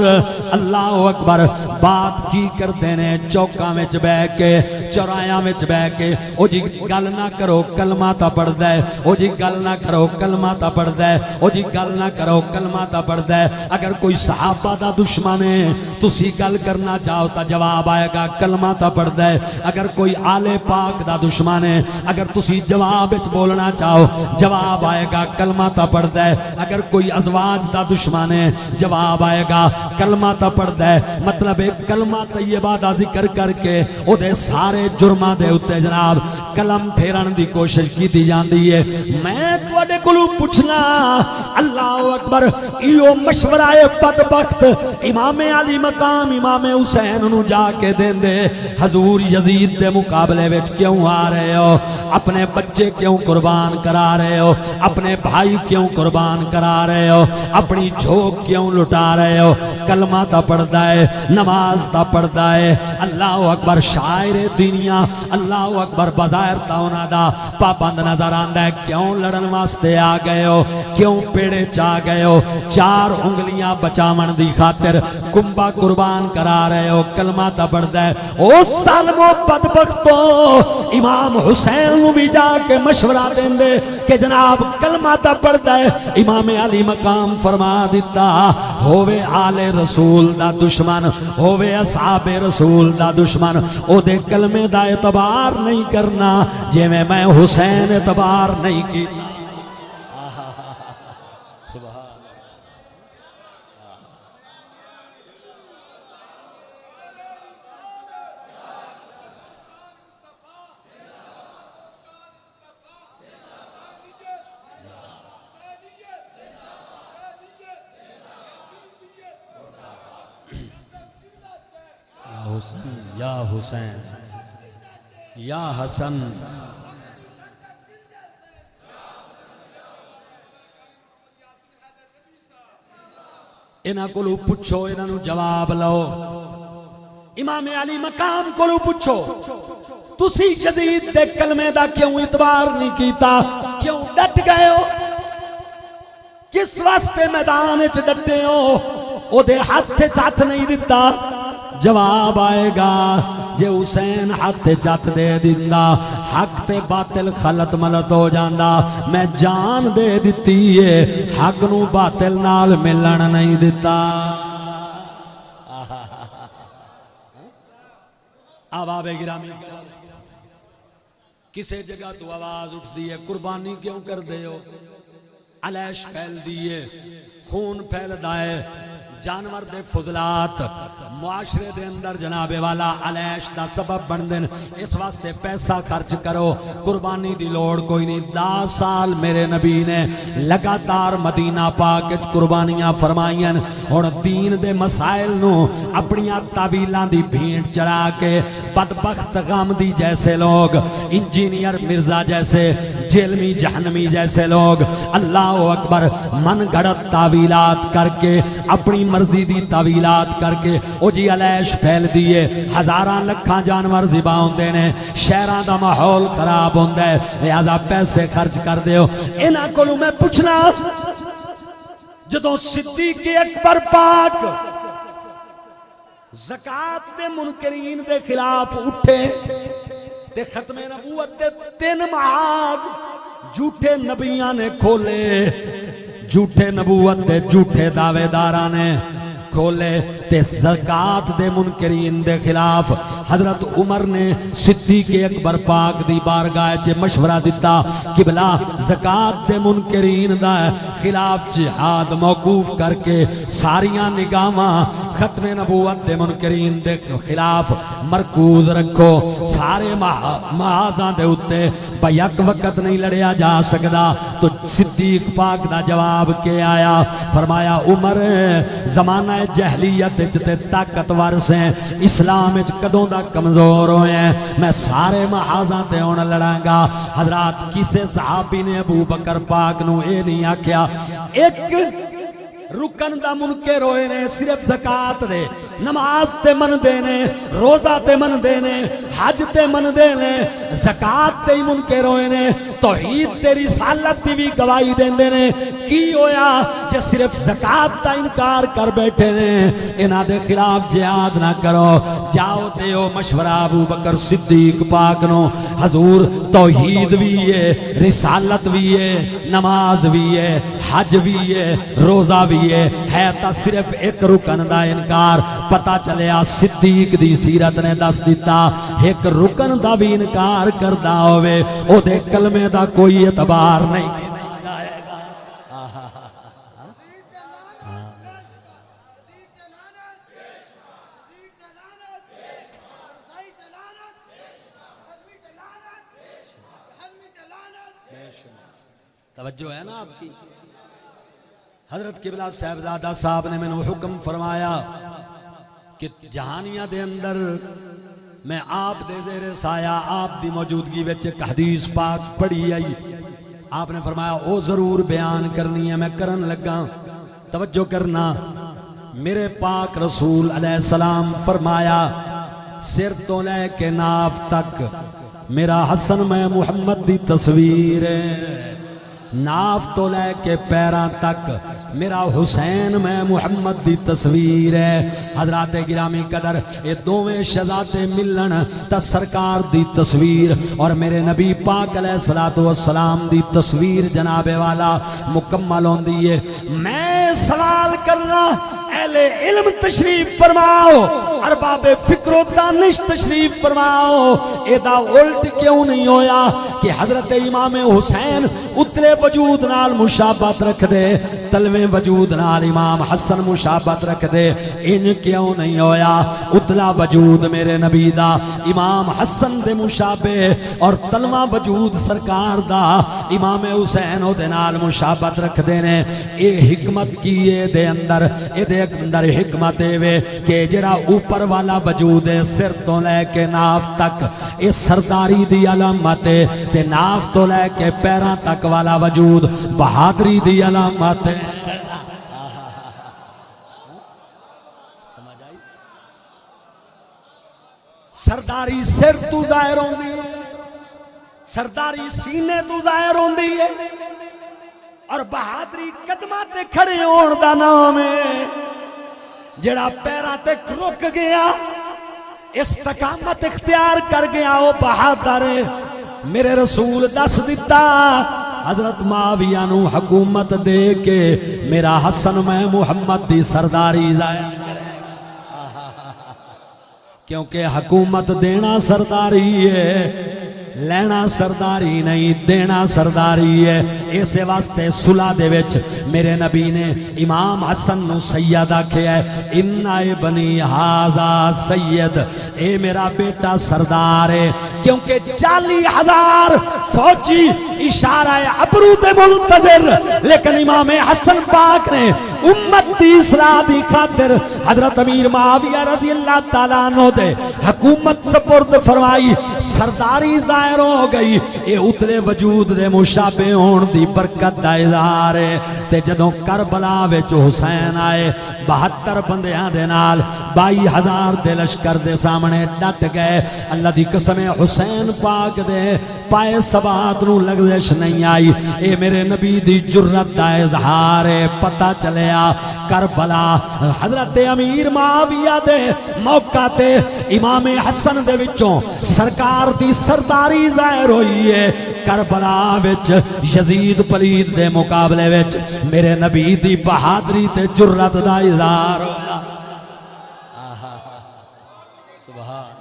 اللہ اکبر بات کی کرتے نے، چوکاں وچ بیٹھ کے چوراہاں وچ بیٹھ کے، او جی گل نہ کرو کلمہ تا پڑھدا ہے، او جی گل نہ کرو کلمہ تا پڑھدا ہے، او جی گل نہ کرو کلمہ تا پڑھدا ہے۔ اگر کوئی صحابہ دا دشمن ہے تسی گل کرنا چاہو تا جواب آئے گا کلمہ تا پڑھدا ہے، اگر کوئی آل پاک دا دشمن ہے اگر تسی جواب وچ بولنا چاہو جواب آئے گا کلمہ تا پڑھدا ہے، اگر کوئی ازواج دا دشمن ہے جواب آئے گا کلمہ کلمہ تا پڑھدا ہے مطلب ایک کلمہ طیبہ دا ذکر کر کے او دے سارے جرماں دے اُتے جناب قلم پھیرن دی کوشش کیتی جاندی ہے میں تواڈے کولوں پوچھنا اللہ اکبر ایو مشورہ بدبخت امام علی مقام امام حسین نو جا کے دیندے حضور یزید دے مقابلے وچ کیوں آ رہے ہو اپنے بچے کیوں قربان کرا رہے ہو اپنے بھائی کیوں قربان کرا رہے ہو اپنی جھوک کیوں لٹا رہے ہو کلمہ تا پڑھدا ہے نماز تا پڑھدا ہے اللہ اکبر شاعر دنیا اللہ اکبر بظاہر تا انہاں دا پابند نظر آندا ہے کیوں لڑن واسطے آ گئے ہو کیوں پیڑے چا گئے ہو 4 انگلیاں بچاون دی خاطر کنبا قربان کرا رہے ہو کلمہ تا پڑھدا ہے او ظالم و بدبختو امام حسین نو بھی جا کے مشورہ دیندے کہ جناب کلمہ تا پڑھدا ہے امام علی مقام فرما دیتا ہووے آل رسول دا دشمن ہووے اصحاب رسول دا دشمن او دے کلمے دا اعتبار نہیں کرنا جے میں حسین اعتبار نہیں کیتا یا حسین یا حسن انہاں کولوں پوچھو انہاں نو جواب لو امام علی مقام کولوں پوچھو تسی یزید دے کلمے دا کیوں اعتبار نہیں کیتا کیوں ڈٹ گئے ہو کس واسطے میدان وچ ڈٹے ہو او دے ہاتھ چت نہیں دتا جواب آئے گا جے حسین ہاتھ چت دے دیندا حق تے باطل خلط ملط ہو جاندا میں جان دے دتی ہے حق نو باطل نال ملن نہیں دتا آباب گرامی کسے جگہ تو آواز اٹھ دی ہے قربانی کیوں کر دے ہو علیش پھیل دیئے خون پھیل دائے جانور دے فضلات معاشرے دے اندر جناب والا علیش دا سبب بن دن اس واسطے پیسہ خرچ کرو قربانی دی لوڑ کوئی نہیں 10 سال میرے نبی نے لگاتار مدینہ پاک قربانیاں فرمائیں اور دین دے مسائل نو اپنیاں تعویلاں دی بھینٹ چڑھا کے بدبخت غامدی جیسے لوگ انجینئر مرزا جیسے جیلمی جہنمی جیسے لوگ اللہ اکبر من گھڑت تعویلات کر کے اپنی مرضی دی تعویلات کر کے او جی علیش پھیل دیئے ہزاراں لکھاں جانور ذبح ہوندے نے شہراں دا ماحول خراب ہوندا ہے لہذا پیسے خرچ کر دیو انہاں کولوں میں پوچھنا جدوں صدیق اکبر پاک زکات دے منکرین دے خلاف اٹھے تے ختم نبوت دے 3 محاذ جھوٹے نبیاں نے کھولے جھوٹے نبوت دے جھوٹے دعوے داراں نے کھولے تے زکات دے منکرین دے خلاف حضرت عمر نے صدیق اکبر پاک دی بارگاہ چ مشورہ دیتا قبلہ زکات دے منکرین دا خلاف جہاد موقوف کر کے ساریاں نگاہاں ختم نبوت دے منکرین دے خلاف مرکوز رکھو سارے محاذاں دے اُتے بیک وقت نہیں لڑیا جا سکدا تو صدیق پاک دا جواب کے آیا فرمایا عمر زمانہ جہلیت تے طاقتور سے اسلام کدوں دا کمزور ہوئے ہیں میں سارے محاذاں تے ہون لڑاں گا حضرات کسے صحابی نے ابو بکر پاک نو اے نہیں آکھیا ایک رکن دا منکر ہوئے نے صرف زکات دے نماز تے من دینے روزہ تے من دینے حج تے من دینے زکات تے ہی منکر ہوئے نے توحید تے رسالت دی بھی گواہی دیندے نے کی ہویا کہ صرف زکات تا انکار کر بیٹھے نے انہاں دے خلاف جہاد نہ کرو جاؤ دیو مشورہ ابو بکر صدیق پاک نو حضور توحید بھی ہے رسالت بھی ہے نماز بھی ہے حج بھی ہے روزہ بھی ہے تا صرف ایک رکن دا انکار پتا چلیا صدیق دی سیرت نے دس دیتا ایک رکن دا بھی انکار کردہ ہوئے او دے کلمے دا کوئی اعتبار نہیں توجہ ہے نا آپ کی؟ حضرت قبلہ صاحبزادہ صاحب نے مینوں حکم فرمایا کہ جہانیاں دے اندر میں آپ دے زیر سایہ آپ دی موجودگی وچ ایک حدیث پاک پڑھی آئی. آپ نے فرمایا او ضرور بیان کرنی ہے. میں کرن لگا. توجہ کرنا. میرے پاک رسول علیہ السلام فرمایا سر تو لے کے ناف تک میرا حسن میں محمد دی تصویر ہے. ناف تو لے کے پیراں تک میرا حسین میں محمد دی تصویر ہے. حضرات گرامی قدر یہ دوویں شہزادے ملن تا سرکار دی تصویر اور میرے نبی پاک علیہ السلام دی تصویر جناب والا مکمل ہوندی ہے. میں سوال کرنا اہل علم تشریف فرماؤ, ارباب فکر و دانش تشریف فرماؤ, ایدہ الٹ کیوں نہیں ہویا کہ حضرت امام حسین اترے وجود نال مشابہت رکھ دے, تلویں وجود نال امام حسن مشابہت رکھ دے؟ ان کیوں نہیں ہویا اتلا وجود میرے نبی دا امام حسن دے مشابہ اور تلواں وجود سرکار دا امام حسین دے نال مشابہت رکھ دے نے؟ اے حکمت کیے دے اندر حکمت وے کہ جڑا اوپر والا وجود ہے سر تو لے کے ناف تک اے سرداری دی علامت ہے, تے ناف تو لے کے پیراں تک والا وجود بہادری دی علامت ہے. سرداری سر تو ظاہر ہوندی ہے, سرداری سینے تو ظاہر ہوندی ہے, اور بہادری قدماں تے کھڑے ہون دا نام ہے. جڑا پیراں تے رک گیا استقامت اختیار کر گیا وہ بہادر ہے. میرے رسول دس دیتا حضرت معاویہ نو حکومت دے کے میرا حسن میں محمد دی سرداری ظاہر کرے گا, کیونکہ حکومت دینا سرداری ہے, لینا سرداری نہیں, دینا سرداری ہے. اسے واسطے صلح دے وچ میرے نبی نے امام حسن نو سید آکھیا ہے, ان ابنی ھذا سید, اے میرا بیٹا سردار ہے. کیونکہ 40,000 فوجی اشارہ ابرو دے منتظر, لیکن امام حسن پاک نے امت دی اصلاح دی خاطر حضرت امیر معاویہ رضی اللہ تعالیٰ عنہ دے حکومت سپرد فرمائی. سرداری ظاہر ہو گئی. اے اتلے وجود دے مشابہ ہون دی برکت دا اظہار ہے. تے جدوں کربلا وچ حسین آئے 72 بندیاں دے نال 22,000 دے لشکر دے سامنے ڈٹ گئے. اللہ دی قسم حسین پاک دے پائے ثبات نو لغزش نہیں آئی. اے میرے نبی دی جرت دا اظہار ہے. پتہ چلیا کربلا حضرت امیر معاویہ دے موقع تے امام حسن دے وچوں سرکار دی سرداری ظاہر ہوئی ہے. کربلا وچ یزید پلید دے مقابلے وچ میرے نبی دی بہادری تے جرت دا اظہار ہویا. سبحان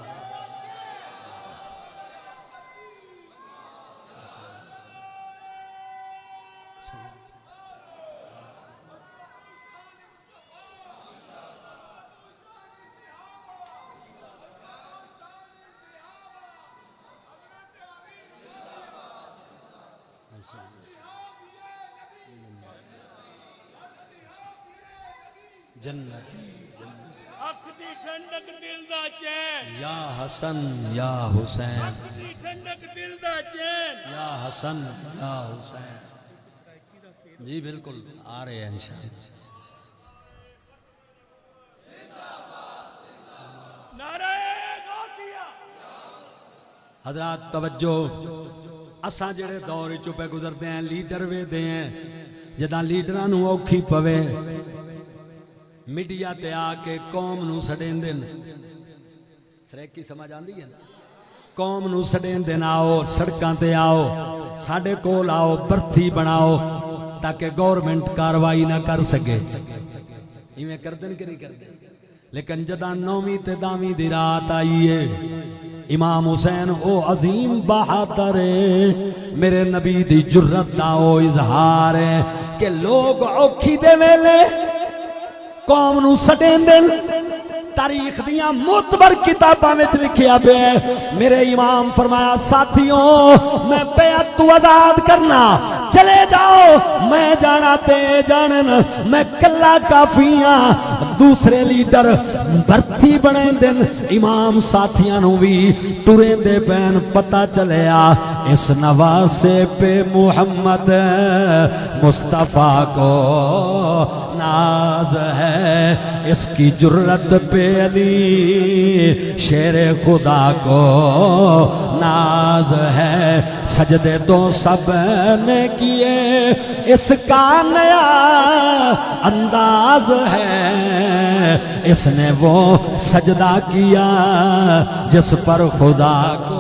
جنتی اکھ دی ٹھنڈک دل دا چین, یا حسن یا حسین, اکھ دی ٹھنڈک دل دا چین, یا حسن یا حسین. جی بالکل آ رہے ہیں انشاءاللہ. نعرہ غوثیہ. حضرات توجہ, اساں جڑے دور چ پہ گزرتے ہیں لیڈر وے دے ہیں, جداں لیڈراں نو اوکھی پوے میڈیا تے آ کے قوم نو سڑیندے نے. سریکی سمجھ آندی ہے نا؟ قوم نو سڑیندے نہ آؤ, سڑکاں تے آؤ, ساڈے کول آؤ, برتھی بناؤ تاکہ گورنمنٹ کاروائی نہ کر سکے. ایویں کردن کہ نہیں کردے؟ لیکن جداں 9ویں تے 10ویں دی رات آئی ہے, امام حسین او عظیم بہادر ہے, میرے نبی دی جرت دا او اظہار ہے کہ لوگ اوکھی دے ویلے قوم نو سٹین دن. تاریخ دیاں معتبر کتاباں وچ لکھیا پیا ہے. میرے امام فرمایا ساتھیوں میں بیعت تو آزاد کرنا, چلے جاؤ میں جانا تے جانن میں کلا کافیاں دوسرے لیڈر برتی بنے دن امام ساتھیاں نو بھی ٹریں دے بین پتہ چلیا اس نواسے پہ محمد مصطفیٰ کو ناز ہے اس کی جرت پہ علی شیر خدا کو ناز ہے سجدے تو سب نے کیے اس کا نیا انداز ہے اس نے وہ سجدہ کیا جس پر خدا کو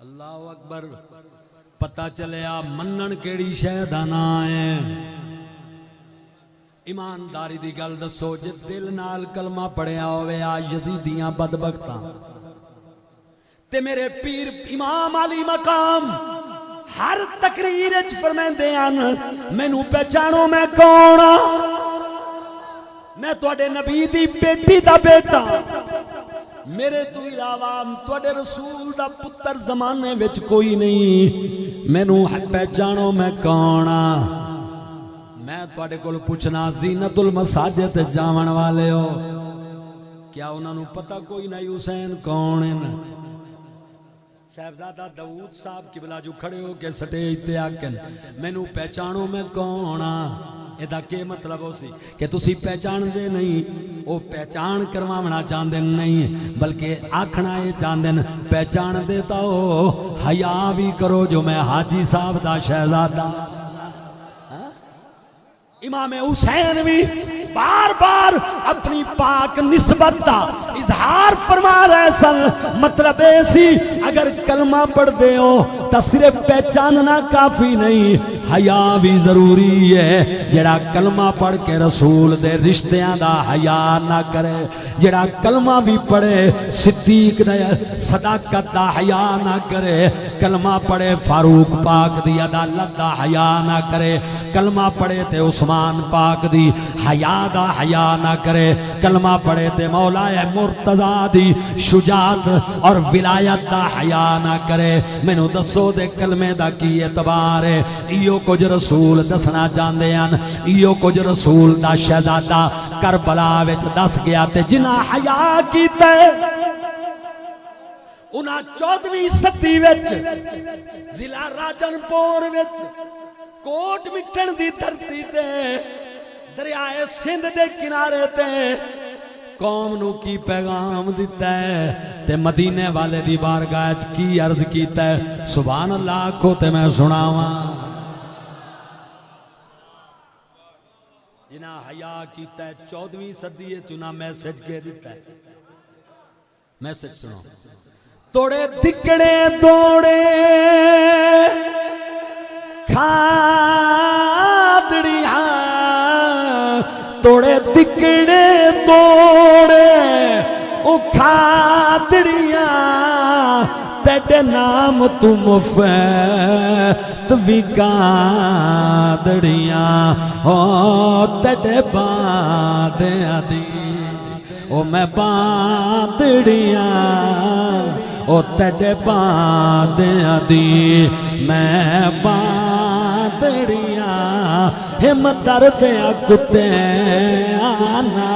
اللہ اکبر پتہ چلیا منن کیڑی شے دا نام ہے ایمانداری دی گل دسو جے دل نال کلمہ پڑھیا ہوئے آ یزیدیاں بدبختاں تے میرے پیر امام علی مقام ہر تقریر وچ فرمیندے ہیں مینوں پہچانو میں کون میں تواڈے نبی دی بیٹی دا بیٹا میرے تو علاوہ تواڈے رسول دا پتر زمانے وچ کوئی نہیں مینوں پہچانو میں کون میں تواڈے کول پوچھنا زینت المساجد جاون والے ہو کیا انہاں نوں پتہ کوئی نہیں حسین کون ہے صاحبزادہ داؤد صاحب قبلہ جو کھڑے ہو کے سٹیج تے آکن مینوں پہچانو میں کون ادا کے مطلب ہو سی کہ تسی پہچان دے نہیں او پہچان کروانا چاہندے نہیں بلکہ آکھنا یہ چاہندے پہچان دیتا ہو حیا بھی کرو جو میں حاجی صاحب دا شہزادہ امام حسین بھی بار بار اپنی پاک نسبت دا اظہار فرما رہے سن مطلب ایسی اگر کلمہ پڑھ دے ہو تا صرف پہچاننا کافی نہیں حیا بھی ضروری ہے جڑا کلمہ پڑھ کے رسول دے رشتیاں دا حیا نہ کرے جڑا کلمہ بھی پڑھے صدیق دے صداقت دا حیا نہ کرے کلمہ پڑھے فاروق پاک دی عدالت دا حیا نہ کرے کلمہ پڑھے تے عثمان پاک دی حیا دا حیا نہ کرے کلمہ پڑھے تے مولا مرتضیٰ دی شجاعت اور ولایت دا حیا نہ کرے مینوں دسو دے کلمے دا کی اعتبار ہے ایو کچھ رسول دسنا چاہندے ہیں ایو کچھ رسول دا شہزادہ کربلا وچ دس گیا تے جنہ حیا کیتے انہاں 14ویں صدی وچ ضلع راجن پور وچ کوٹ مٹن دی دھرتی تے دریائے سندھ دے کنارے تے قوم نو کی پیغام دیتا ہے تے مدینے والے دی بارگاہ وچ کی عرض کیتا ہے سبحان اللہ کو تے میں سناواں جنہ حیا کیتا ہے 14ویں صدی وچ انہاں میسج کے دیتا ہے میسج سنو توڑے دکڑے توڑے کھادڑیاں توڑے دکڑے توڑے او کھادڑیاں تیڑے نام تو مفت بھی گادڑیاں او تیڑے باندیاں دی او میں باندڑیاں او تیڑے باندیاں دی میں باندڑیاں ہم دردیاں کتے آنا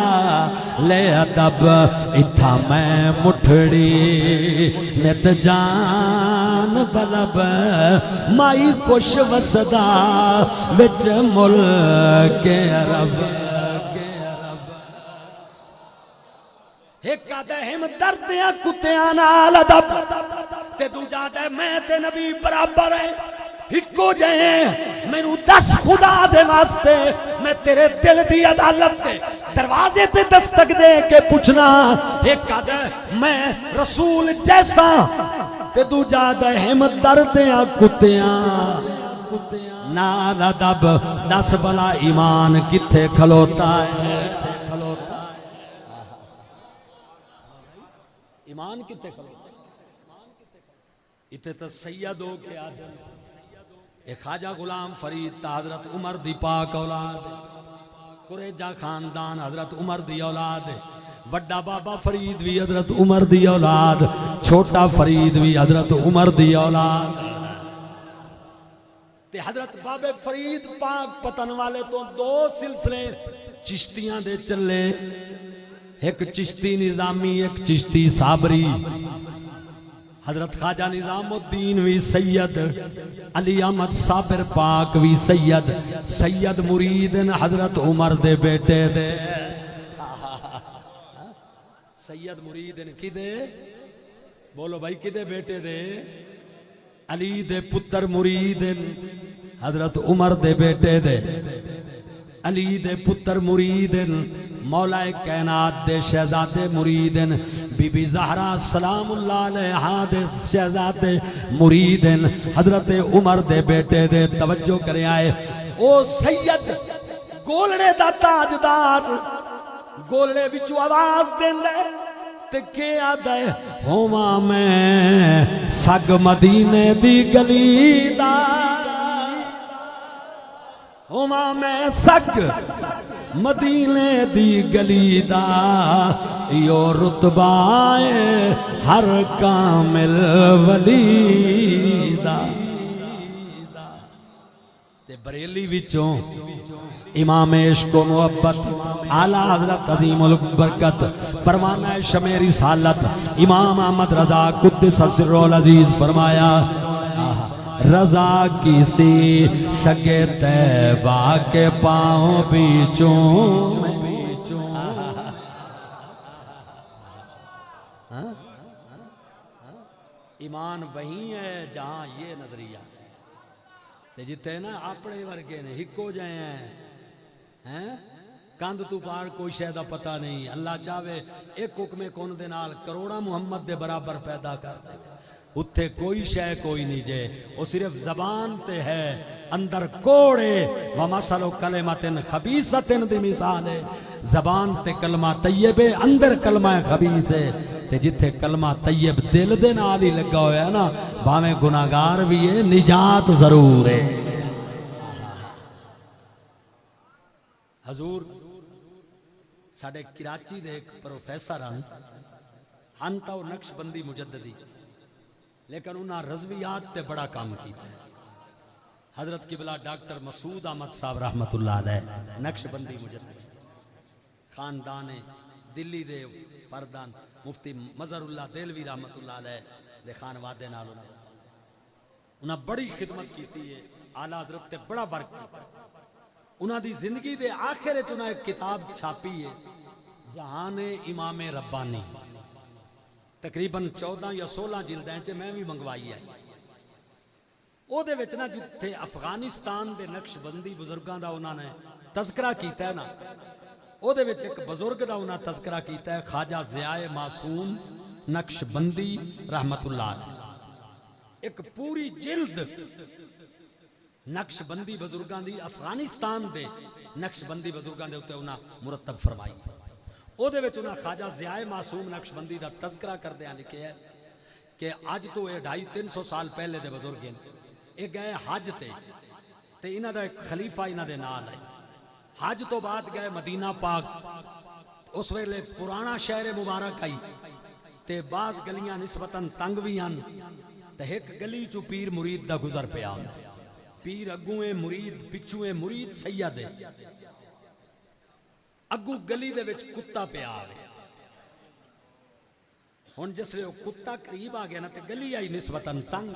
لے ادب اتھا میں مٹھڑی نت جان بلب مائی خوش وسدا بچ ملک عرب ایک آدھے ہم دردیاں کتیاں نال ادب تے دو جادے میں تے نبی برابر ہیں ہکو جائیں میں نو 10 خدا دے واسطے میں تیرے دل دی عدالت تے دروازے تے دستک دے کے پوچھنا ایک کہدا میں رسول جیسا تے دوجا ہمت دردیاں کتیاں نال ادب دس بلا ایمان کتھے کھلوتا ہے ایمان کتھے کھلوتا ہے اتے تو سید ہو کے آدم ایک خواجہ غلام فرید تا حضرت عمر دی پاک اولاد قریجہ خاندان حضرت عمر دی اولاد وڈا بابا فرید بھی حضرت عمر دی اولاد چھوٹا فرید بھی حضرت عمر دی اولاد تے حضرت بابے فرید پاک پتن والے تو دو سلسلے چشتیاں دے چلے ایک چشتی نظامی ایک چشتی صابری حضرت خواجہ نظام الدین بھی سید علی احمد صابر پاک بھی سید مرید حضرت عمر دے بیٹے دے سید مرید کی دے بولو بھائی کی دے بیٹے دے علی دے پتر مرید حضرت عمر دے بیٹے دے علی دے پتر مرید مولا کائنات دے شہزادے مرید بی بی زہرا سلام اللہ علیہا دے شہزادے مرید حضرت عمر دے بیٹے دے توجہ کرے آئے او سید گولڑے دا تاجدار گولڑے بچو آواز دین لے تے کے آدھے ہوما میں سگ مدینے دی گلی دا ہوما میں سگ مدینے دی گلی دا یو رتبہ ہر کامل ولی دا تے بریلی وچوں امام عشق و محبت اعلیٰ حضرت عظیم البرکت پروانہ شمع رسالت امام احمد رضا قدس سر العزیز فرمایا رضا کسی سگے طیبہ کے پاؤں بیچوں ایمان وہی ہے جہاں یہ نظریہ تے جتے نا اپنے ورگے نے ہکو جائے ہیں کاند تو پار کوئی شہدہ پتہ نہیں اللہ چاہے ایک حکم کون دے نال کروڑا محمد دے برابر پیدا کر دے اتھے کوئی شے کوئی نہیں جے وہ صرف زبان تے ہے اندر کوڑے وَمَثَلُ كَلِمَةٍ خَبِيثَةٍ دی مثال ہے زبان تے کلمہ طیب ہے اندر کلمہ خبیث ہے تے جتھے کلمہ طیب دل دے نال ہی لگا ہویا ہے نا بھاویں گناہگار بھی ہے نجات ضرور ہے حضور ساڑھے کراچی دے ایک پروفیسر ہنتا و نقش بندی مجددی لیکن انہاں رضویات تے بڑا کام کیتا ہے حضرت قبلہ ڈاکٹر مسعود احمد صاحب رحمت اللہ علیہ نقش بندی مجددی خاندان دلی دے پردان مفتی مظہر اللہ دیلوی رحمت اللہ علیہ دے خانوادے نال انہاں بڑی خدمت کیتی ہے اعلیٰ حضرت تے بڑا ورک کیتا انہاں دی زندگی دے آخر چنہ ایک کتاب چھاپی ہے جہان امام ربانی تقریباً 14 یا 16 جلدیں چے میں بھی منگوائی ہے او دے وچنا جتھے افغانستان دے نقش بندی بزرگاں دا انہاں نے تذکرہ کیتا ہے نا او دے وچ ایک بزرگ دا انہاں تذکرہ کیتا ہے خواجہ ضیاء معصوم نقش بندی رحمت اللہ علیہ ایک پوری جلد نقش بندی بزرگاں دی افغانستان دے نقش بندی بزرگاں دے اتے انہاں مرتب فرمائی او دے وچ انہاں خواجہ ضیاء معصوم نقش بندی دا تذکرہ کردے ہیں لکھے ہے کہ آج تو یہ 250-300 سال پہلے دے بزرگ ہیں ایک گئے حج تے انہاں دا ایک خلیفہ انہاں دے نال ہے حج تو بعد گئے مدینہ پاک اس ویلے پرانا شہر مبارک آئی تے بعض گلیاں نسبتاً تنگ بھی ہیں تے ایک گلی چو پیر مرید دا گزر پہ آن پیر اگویں مرید پچھویں مرید سید ہے اگو گلی دے وچ کتا پہ آوے ہن جس لئے کتا قریب آ گیا نا تے گلی آئی نسبتاً تنگ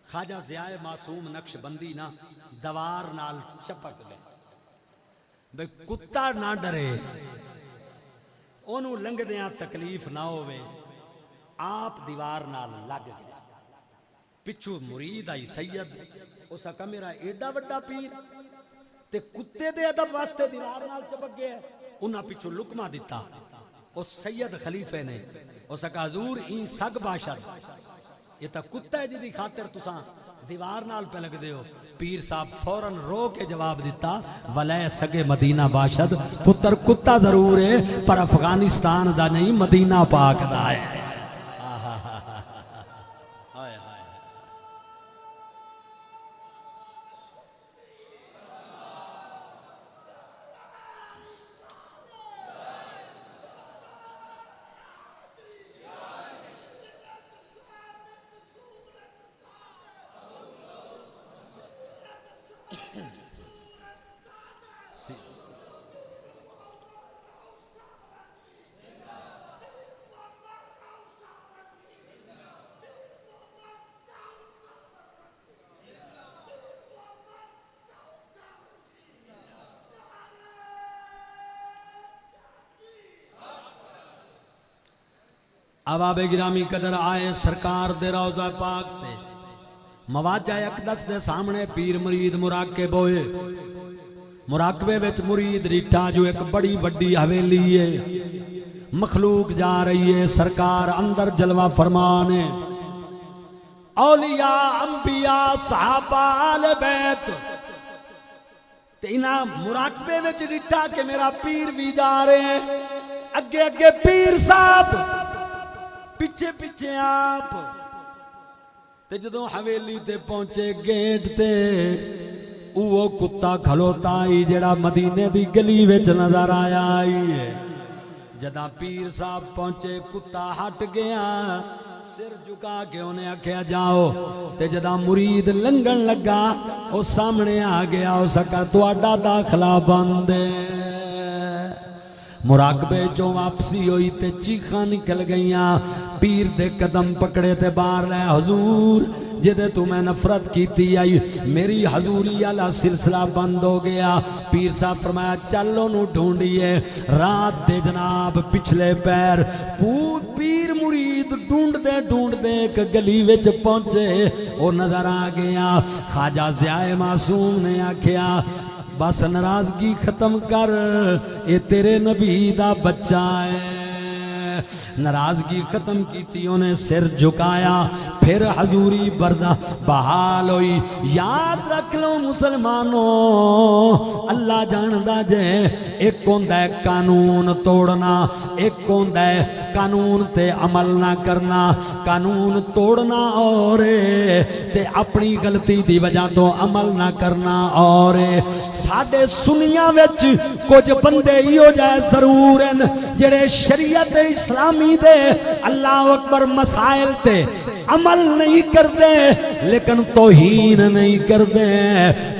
خواجہ ضیاء معصوم نقش بندی نا دوار نال چپک گئے بے کتا نہ ڈرے انہوں لنگ دیاں تکلیف نہ ہوئے آپ دیوار نال لگ گئے پچھو مرید آئی سید اسا کہا میرا ایڈا وڈا پیر تے کتے دے ادب واسطے دیوار نال چپک گئے انہاں پچھو لکمہ دیتا اس سید خلیفے نے اس کہا حضور این سگ باشد یہ تا کتا ہے جدی خاطر تساں دیوار نال پہ لگ دے ہو پیر صاحب فوراں رو کے جواب دیتا ولے سگے مدینہ باشد پتر کتا ضرور ہے پر افغانستان دا نہیں مدینہ پاک دا ہے عواب گرامی قدر آئے سرکار دے روضہ پاک تے مواجہ اقدس دے سامنے پیر مرید مراقب ہوئے مراقبے وچ مرید ریٹھا جو ایک بڑی بڑی حویلی ہے مخلوق جا رہی ہے سرکار اندر جلوہ فرمانے اولیاء انبیاء صحابہ آل بیت تینا مراقبے وچ ریٹھا کہ میرا پیر بھی جا رہے ہیں اگے اگے پیر صاحب پیچھے پیچھے آپ تے جدوں حویلی تے پہنچے گیٹ تے وہ کتا کھلوتا ہی جڑا مدینے دی گلی وچ نظر آیا ہے جداں پیر صاحب پہنچے کتا ہٹ گیا سر جھکا کے انہیں آکھیا جاؤ تے جداں مرید لنگن لگا وہ سامنے آ گیا اس کا تواڈا داخلہ بند ہے مراقبے جو واپسی ہوئی تے چیخاں نکل گئیاں پیر دے قدم پکڑے تے باہر لے حضور جدے تمہیں نفرت کیتی آئی میری حضوری والا سلسلہ بند ہو گیا پیر صاحب فرمایا چلو نو ڈھونڈیے رات دے جناب پچھلے پیر پیر مرید ڈھونڈ دے ایک گلی وچ پہنچے وہ نظر آ گیا خواجہ ضیاء معصوم نے آکھیا بس ناراضگی ختم کر اے تیرے نبی دا بچہ ہے ناراضگی ختم کیتی انہیں سر جھکایا پھر حضوری بردہ بحال ہوئی یاد رکھ لو مسلمانوں اللہ جاندہ جے ایک ہوندہ ہے قانون توڑنا ایک ہوندہ ہے قانون تے عمل نہ کرنا قانون توڑنا اور تے اپنی غلطی دی وجہ تو عمل نہ کرنا اور ساڑھے سنیاں وچ کچھ بندے ہی ہو جائے ضرور ہیں جڑے شریعت اسلامی دے اللہ اکبر مسائل تے عمل نہیں کر دے لیکن توہین نہیں کر دے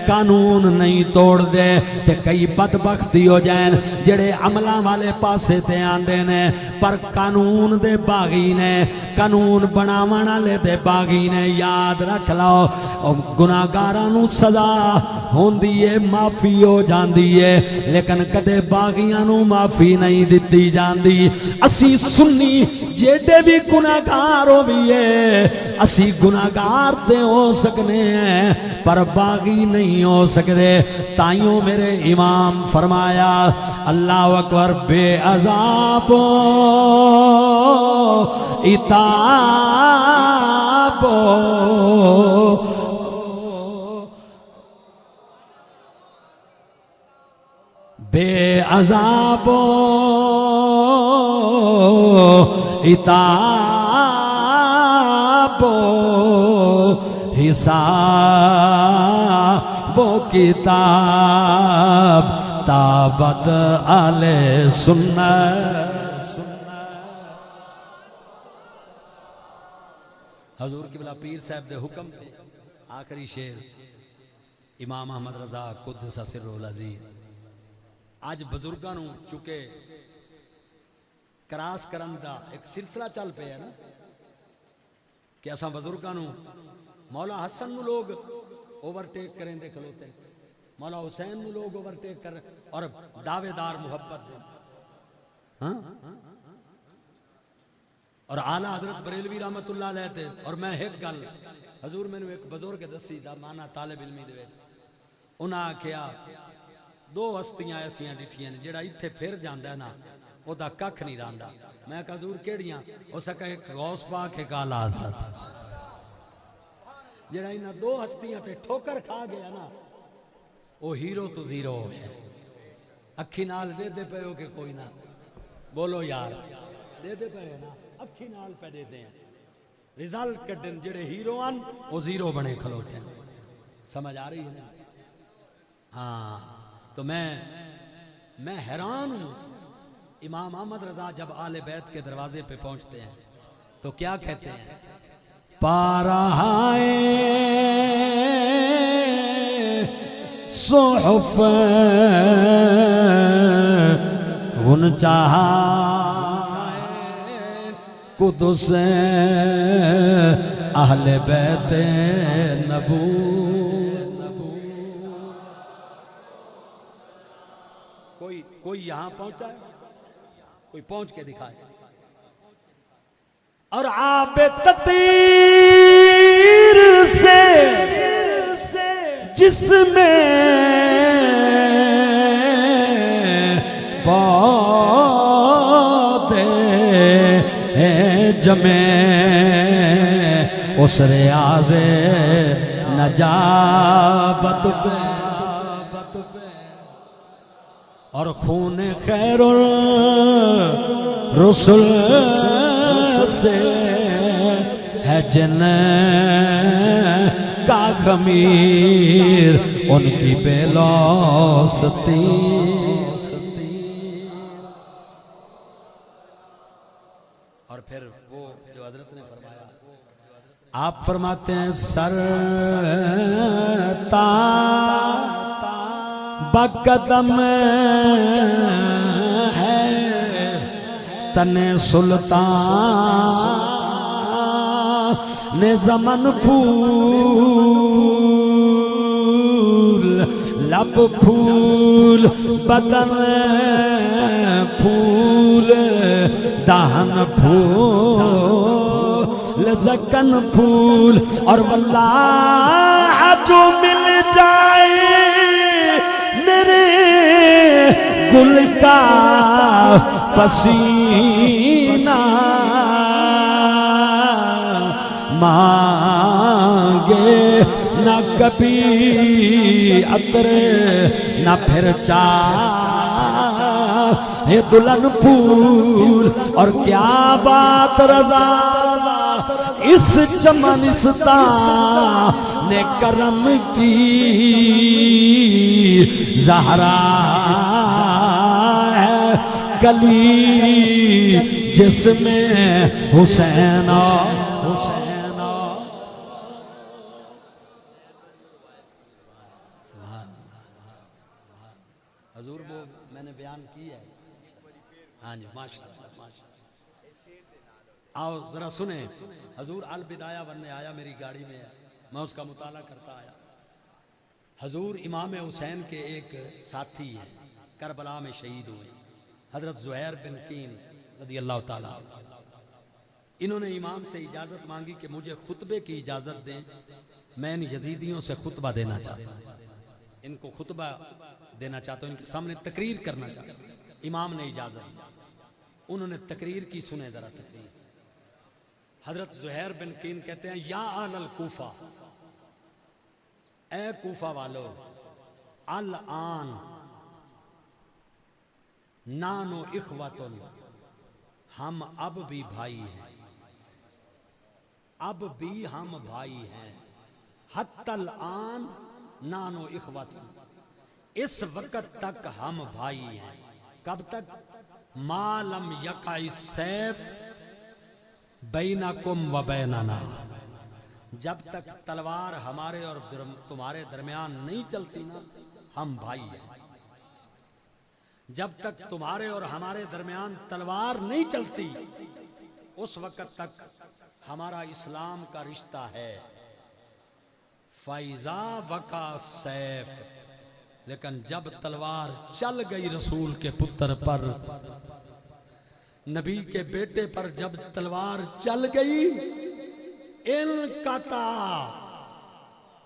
قانون نہیں توڑ دے تے کئی بدبختی ہو جائیں جڑے عملہ والے پاسے تے آندے نے پر قانون دے باغی نے قانون بناونا لے دے باغی نے یاد رکھ لو گناہگاراں سزا ہوندی ہے معافی ہو جاندی ہے لیکن کدے باغیاں نو معافی نہیں دتی جاندی اسی سنی جیڑے بھی گناہگار ہو بھی ہے اسی گناہگار تے ہو سکنے ہیں پر باغی نہیں ہو سکتے تائیوں میرے امام فرمایا اللہ اکبر بے عذاب اتاب بے عذاب اتاب حساب و کتاب تابد آل سنت حضور کی بلا پیر صاحب دے حکم دے آخری شعر امام احمد رضا قدس سر العزیز آج بزرگاں نوں چکے کراس کرن دا ایک سلسلہ چل پہ ہے نا کہ اساں بزرگاں نوں مولا حسن نو لوگ اوورٹیک کریں دے کھلوتے مولا حسین نو لوگ اوورٹیک کر اور دعوے دار محبت دے ہاں اور اعلیٰ حضرت بریلوی رحمت اللہ علیہ تھے اور میں ایک گل حضور میں نے ایک بزرگ دسی دا مانا طالب علمی دے ویچ انہاں کیا دو ہستیاں ایسیاں ڈٹھیاں نے جڑا ایتھے پھر جاندا ہے نا او دا ککھ نہیں رہندا. میں کہا حضور کیڑیاں؟ او سکا ایک غوث پاک ایک اعلی حضرت. جڑا انہاں دو ہستیاں تے ٹھوکر کھا گیا نا او ہیرو تو زیرو ہو گیا. اکھی نال دے دے پے ہو کہ کوئی نہ بولو یار دے دے پے ہو نا اکھی نال پہ دے دے ہیں. رزلٹ کڈن جڑے ہیرو ان او زیرو بنے کھلوتے ہیں. سمجھ آ رہی ہے نا؟ ہاں تو میں حیران ہوں. امام احمد رضا جب آل بیت کے دروازے پہ پہنچتے ہیں تو کیا کہتے ہیں؟ پارہائے صحف غنچہ قدس اہل بیت نبو. کوئی یہاں پہنچا ہے؟ کوئی پہنچ کے دکھائے. اور آب تطیر سے جس میں پودے جمے اس ریاض نجابت پہ اور خون خیر الرسل سے ہے جن کا خمیر ان کی بے لوستی. اور پھر وہ جو حضرت نے فرمایا آپ فرماتے ہیں سر تا بقدم ہے تن سلطان نے زمن پھول لب پھول بدن پھول دہن پھول زکن پھول. اور واللہ جو مل جائے میرے گل کا پسینہ مانگے نہ کبھی عطر نہ پھر چاہے دلہن پھول. اور کیا بات رضا اس چمنستان نے کرم کی زہرا ہے کلی جس میں حسین حضور وہ میں نے بیان کی ہے. ہاں جی ماشاءاللہ. آؤ ذرا سنیں. حضور البدایہ ورنے آیا میری گاڑی میں ہے میں اس کا مطالعہ کرتا آیا. حضور امام حسین کے ایک ساتھی ہیں کربلا میں شہید ہوئے حضرت زہیر بن کین رضی اللہ تعالیٰ. انہوں نے امام سے اجازت مانگی کہ مجھے خطبے کی اجازت دیں میں ان یزیدیوں سے خطبہ دینا چاہتا ہوں. ان کو خطبہ دینا چاہتا ہوں ان کے سامنے تقریر کرنا چاہتا ہوں. امام نے اجازت دی. انہوں نے تقریر کی. سنیں ذرا تقریر. حضرت زہیر بن کین کہتے ہیں یا اہل الکوفہ اے کوفہ والو الان نانو اخوتن ہم اب بھی بھائی ہیں. اب بھی ہم بھائی ہیں. حتی الان نانو اخوتن اس وقت تک ہم بھائی ہیں. کب تک؟ ما لم یقع السیف بینکم و بیننا جب تک تلوار ہمارے اور تمہارے درمیان نہیں چلتی نا ہم بھائی ہیں. جب تک تمہارے اور ہمارے درمیان تلوار نہیں چلتی اس وقت تک ہمارا اسلام کا رشتہ ہے. فَإِذَا وَقَعَ السَّيْفُ لیکن جب تلوار چل گئی رسول کے پتر پر نبی کے بیٹے پر جب تلوار چل گئی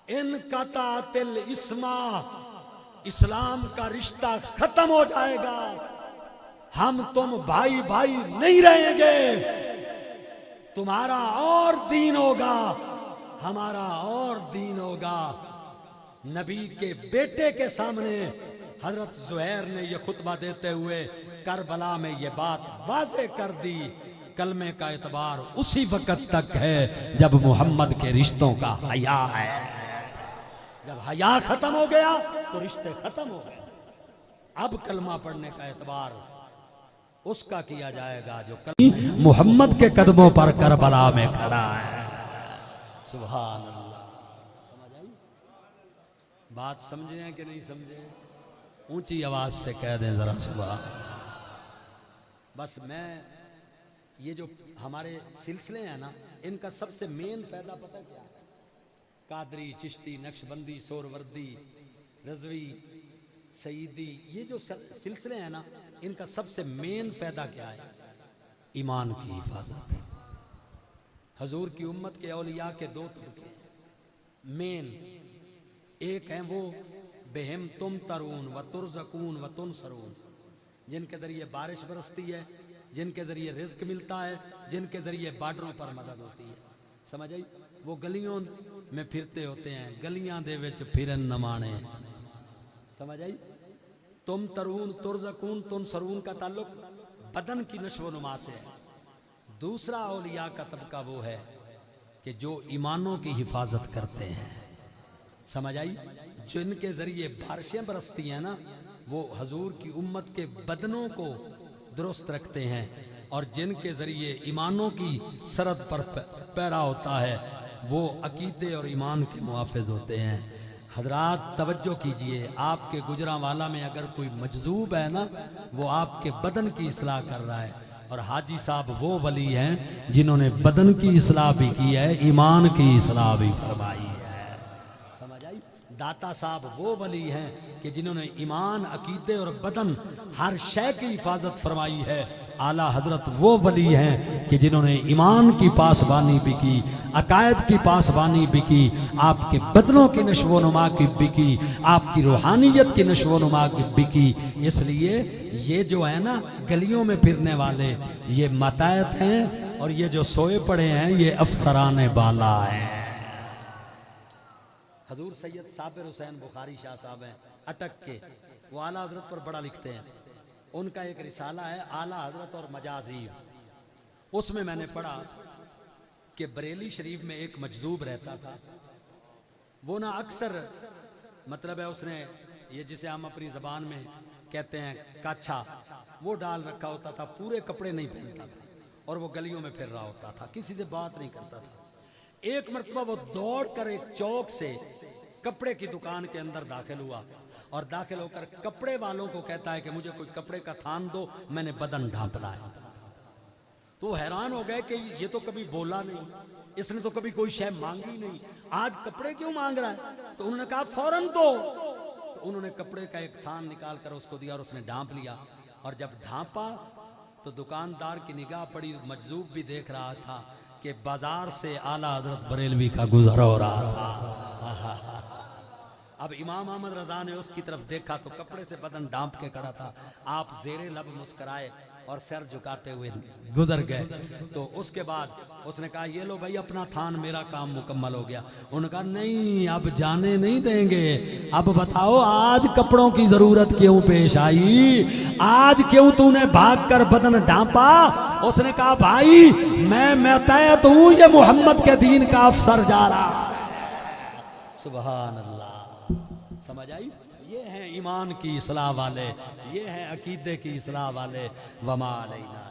انقطعت الاسما اسلام کا رشتہ ختم ہو جائے گا، ہم تم بھائی بھائی نہیں رہیں گے، تمہارا اور دین ہوگا، ہمارا اور دین ہوگا۔ نبی کے بیٹے کے سامنے حضرت زہیر نے یہ خطبہ دیتے ہوئے کربلا میں یہ بات واضح کر دی، کلمے کا اعتبار اسی وقت تک ہے جب محمد کے رشتوں کا حیا ہے۔ جب حیا ختم ہو گیا تو رشتے ختم ہو گئے۔ اب کلمہ پڑھنے کا اعتبار اس کا کیا جائے گا جو محمد کے قدموں پر کربلا میں کھڑا ہے۔ سبحان اللہ۔ سمجھ آئی بات؟ سمجھے ہیں کہ نہیں سمجھے؟ اونچی آواز سے کہہ دیں ذرا سبحان۔ بس میں یہ جو ہمارے سلسلے ہیں نا، ان کا سب سے مین فائدہ پتہ کیا ہے؟ قادری، چشتی، نقشبندی، سوروردی، رضوی، سعیدی، یہ جو سلسلے ہیں نا، ان کا سب سے مین فائدہ کیا ہے؟ ایمان کی حفاظت۔ حضور کی امت کے اولیاء کے دو طبقے مین، ایک ہیں وہ بہم تم ترون و ترزقون و تنصرون، جن کے ذریعے بارش برستی ہے، جن کے ذریعے رزق ملتا ہے، جن کے ذریعے بارڈروں پر مدد ہوتی ہے۔ سمجھ آئی؟ وہ گلیوں میں پھرتے ہوتے ہیں، گلیاں دے وچ پھرن نمانے۔ سمجھ آئی؟ تم ترون، ترزقون، تنصرون کا تعلق بدن کی نشو و نما سے ہے۔ دوسرا اولیاء کا طبقہ وہ ہے کہ جو ایمانوں کی حفاظت کرتے ہیں۔ سمجھ آئی؟ جن کے ذریعے بارشیں برستی ہیں نا، وہ حضور کی امت کے بدنوں کو درست رکھتے ہیں، اور جن کے ذریعے ایمانوں کی سرحد پر پیرا ہوتا ہے وہ عقیدے اور ایمان کے محافظ ہوتے ہیں۔ حضرات توجہ کیجئے، آپ کے گجرانوالہ میں اگر کوئی مجذوب ہے نا، وہ آپ کے بدن کی اصلاح کر رہا ہے، اور حاجی صاحب وہ ولی ہیں جنہوں نے بدن کی اصلاح بھی کی ہے، ایمان کی اصلاح بھی فرمائی ہے۔ سمجھ آئی؟ داتا صاحب وہ ولی ہیں کہ جنہوں نے ایمان، عقیدے اور بدن ہر شے کی حفاظت فرمائی ہے۔ اعلیٰ حضرت وہ ولی ہیں کہ جنہوں نے ایمان کی پاسبانی بھی کی، عقائد کی پاسبانی بھی کی، آپ کے بدنوں کی نشو و نما کی بھی کی، آپ کی روحانیت کی نشو و نما کی بھی کی۔ اس لیے یہ جو ہے نا گلیوں میں پھرنے والے، یہ متاحت ہیں، اور یہ جو سوئے پڑے ہیں یہ افسران بالا ہیں۔ حضور سید صابر حسین بخاری شاہ صاحب ہیں اٹک کے، وہ اعلیٰ حضرت پر بڑا لکھتے ہیں۔ ان کا ایک رسالہ ہے اعلیٰ حضرت اور مجازیب۔ اس میں نے پڑھا کہ بریلی شریف میں ایک مجذوب رہتا تھا، وہ نا اکثر مطلب ہے اس نے یہ جسے ہم اپنی زبان میں کہتے ہیں کاچھا، وہ ڈال رکھا ہوتا تھا، پورے کپڑے نہیں پہنتا تھا، اور وہ گلیوں میں پھر رہا ہوتا تھا، کسی سے بات نہیں کرتا تھا۔ ایک مرتبہ وہ دوڑ کر ایک چوک سے کپڑے کی دکان کے اندر داخل ہوا، اور داخل ہو کر کپڑے والوں کو کہتا ہے کہ مجھے کوئی کپڑے کا تھان دو، میں نے بدن ڈھانپنا ہے۔ تو حیران ہو گئے کہ یہ تو کبھی بولا نہیں، اس نے تو کبھی کوئی شے مانگی نہیں، آج کپڑے کیوں مانگ رہا ہے؟ تو انہوں نے کہا فوراً دو۔ تو انہوں نے کپڑے کا ایک تھان نکال کر اس کو دیا، اور اس نے ڈھانپ لیا، اور جب ڈھانپا تو دکاندار کی نگاہ پڑی، مجذوب بھی دیکھ رہا تھا کہ بازار سے اعلیٰ حضرت بریلوی کا گزر ہو رہا تھا۔ اب امام احمد رضا نے اس کی طرف دیکھا تو کپڑے سے بدن ڈھانپ کے کھڑا تھا، آپ زیر لب مسکرائے اور سر جھکاتے ہوئے گزر گئے۔ تو اس کے بعد اس نے کہا یہ لو بھائی اپنا تھان، میرا کام مکمل ہو گیا۔ انہوں نے کہا نہیں، اب جانے نہیں دیں گے، اب بتاؤ آج کپڑوں کی ضرورت کیوں پیش آئی، آج کیوں تو نے بھاگ کر بدن ڈھانپا؟ اس نے کہا بھائی میں متحد ہوں، یہ محمد کے دین کا افسر جا رہا۔ سبحان اللہ۔ سمجھ آئی؟ یہ ہیں ایمان کی اصلاح والے، یہ ہیں عقیدے کی اصلاح والے۔ وما علینا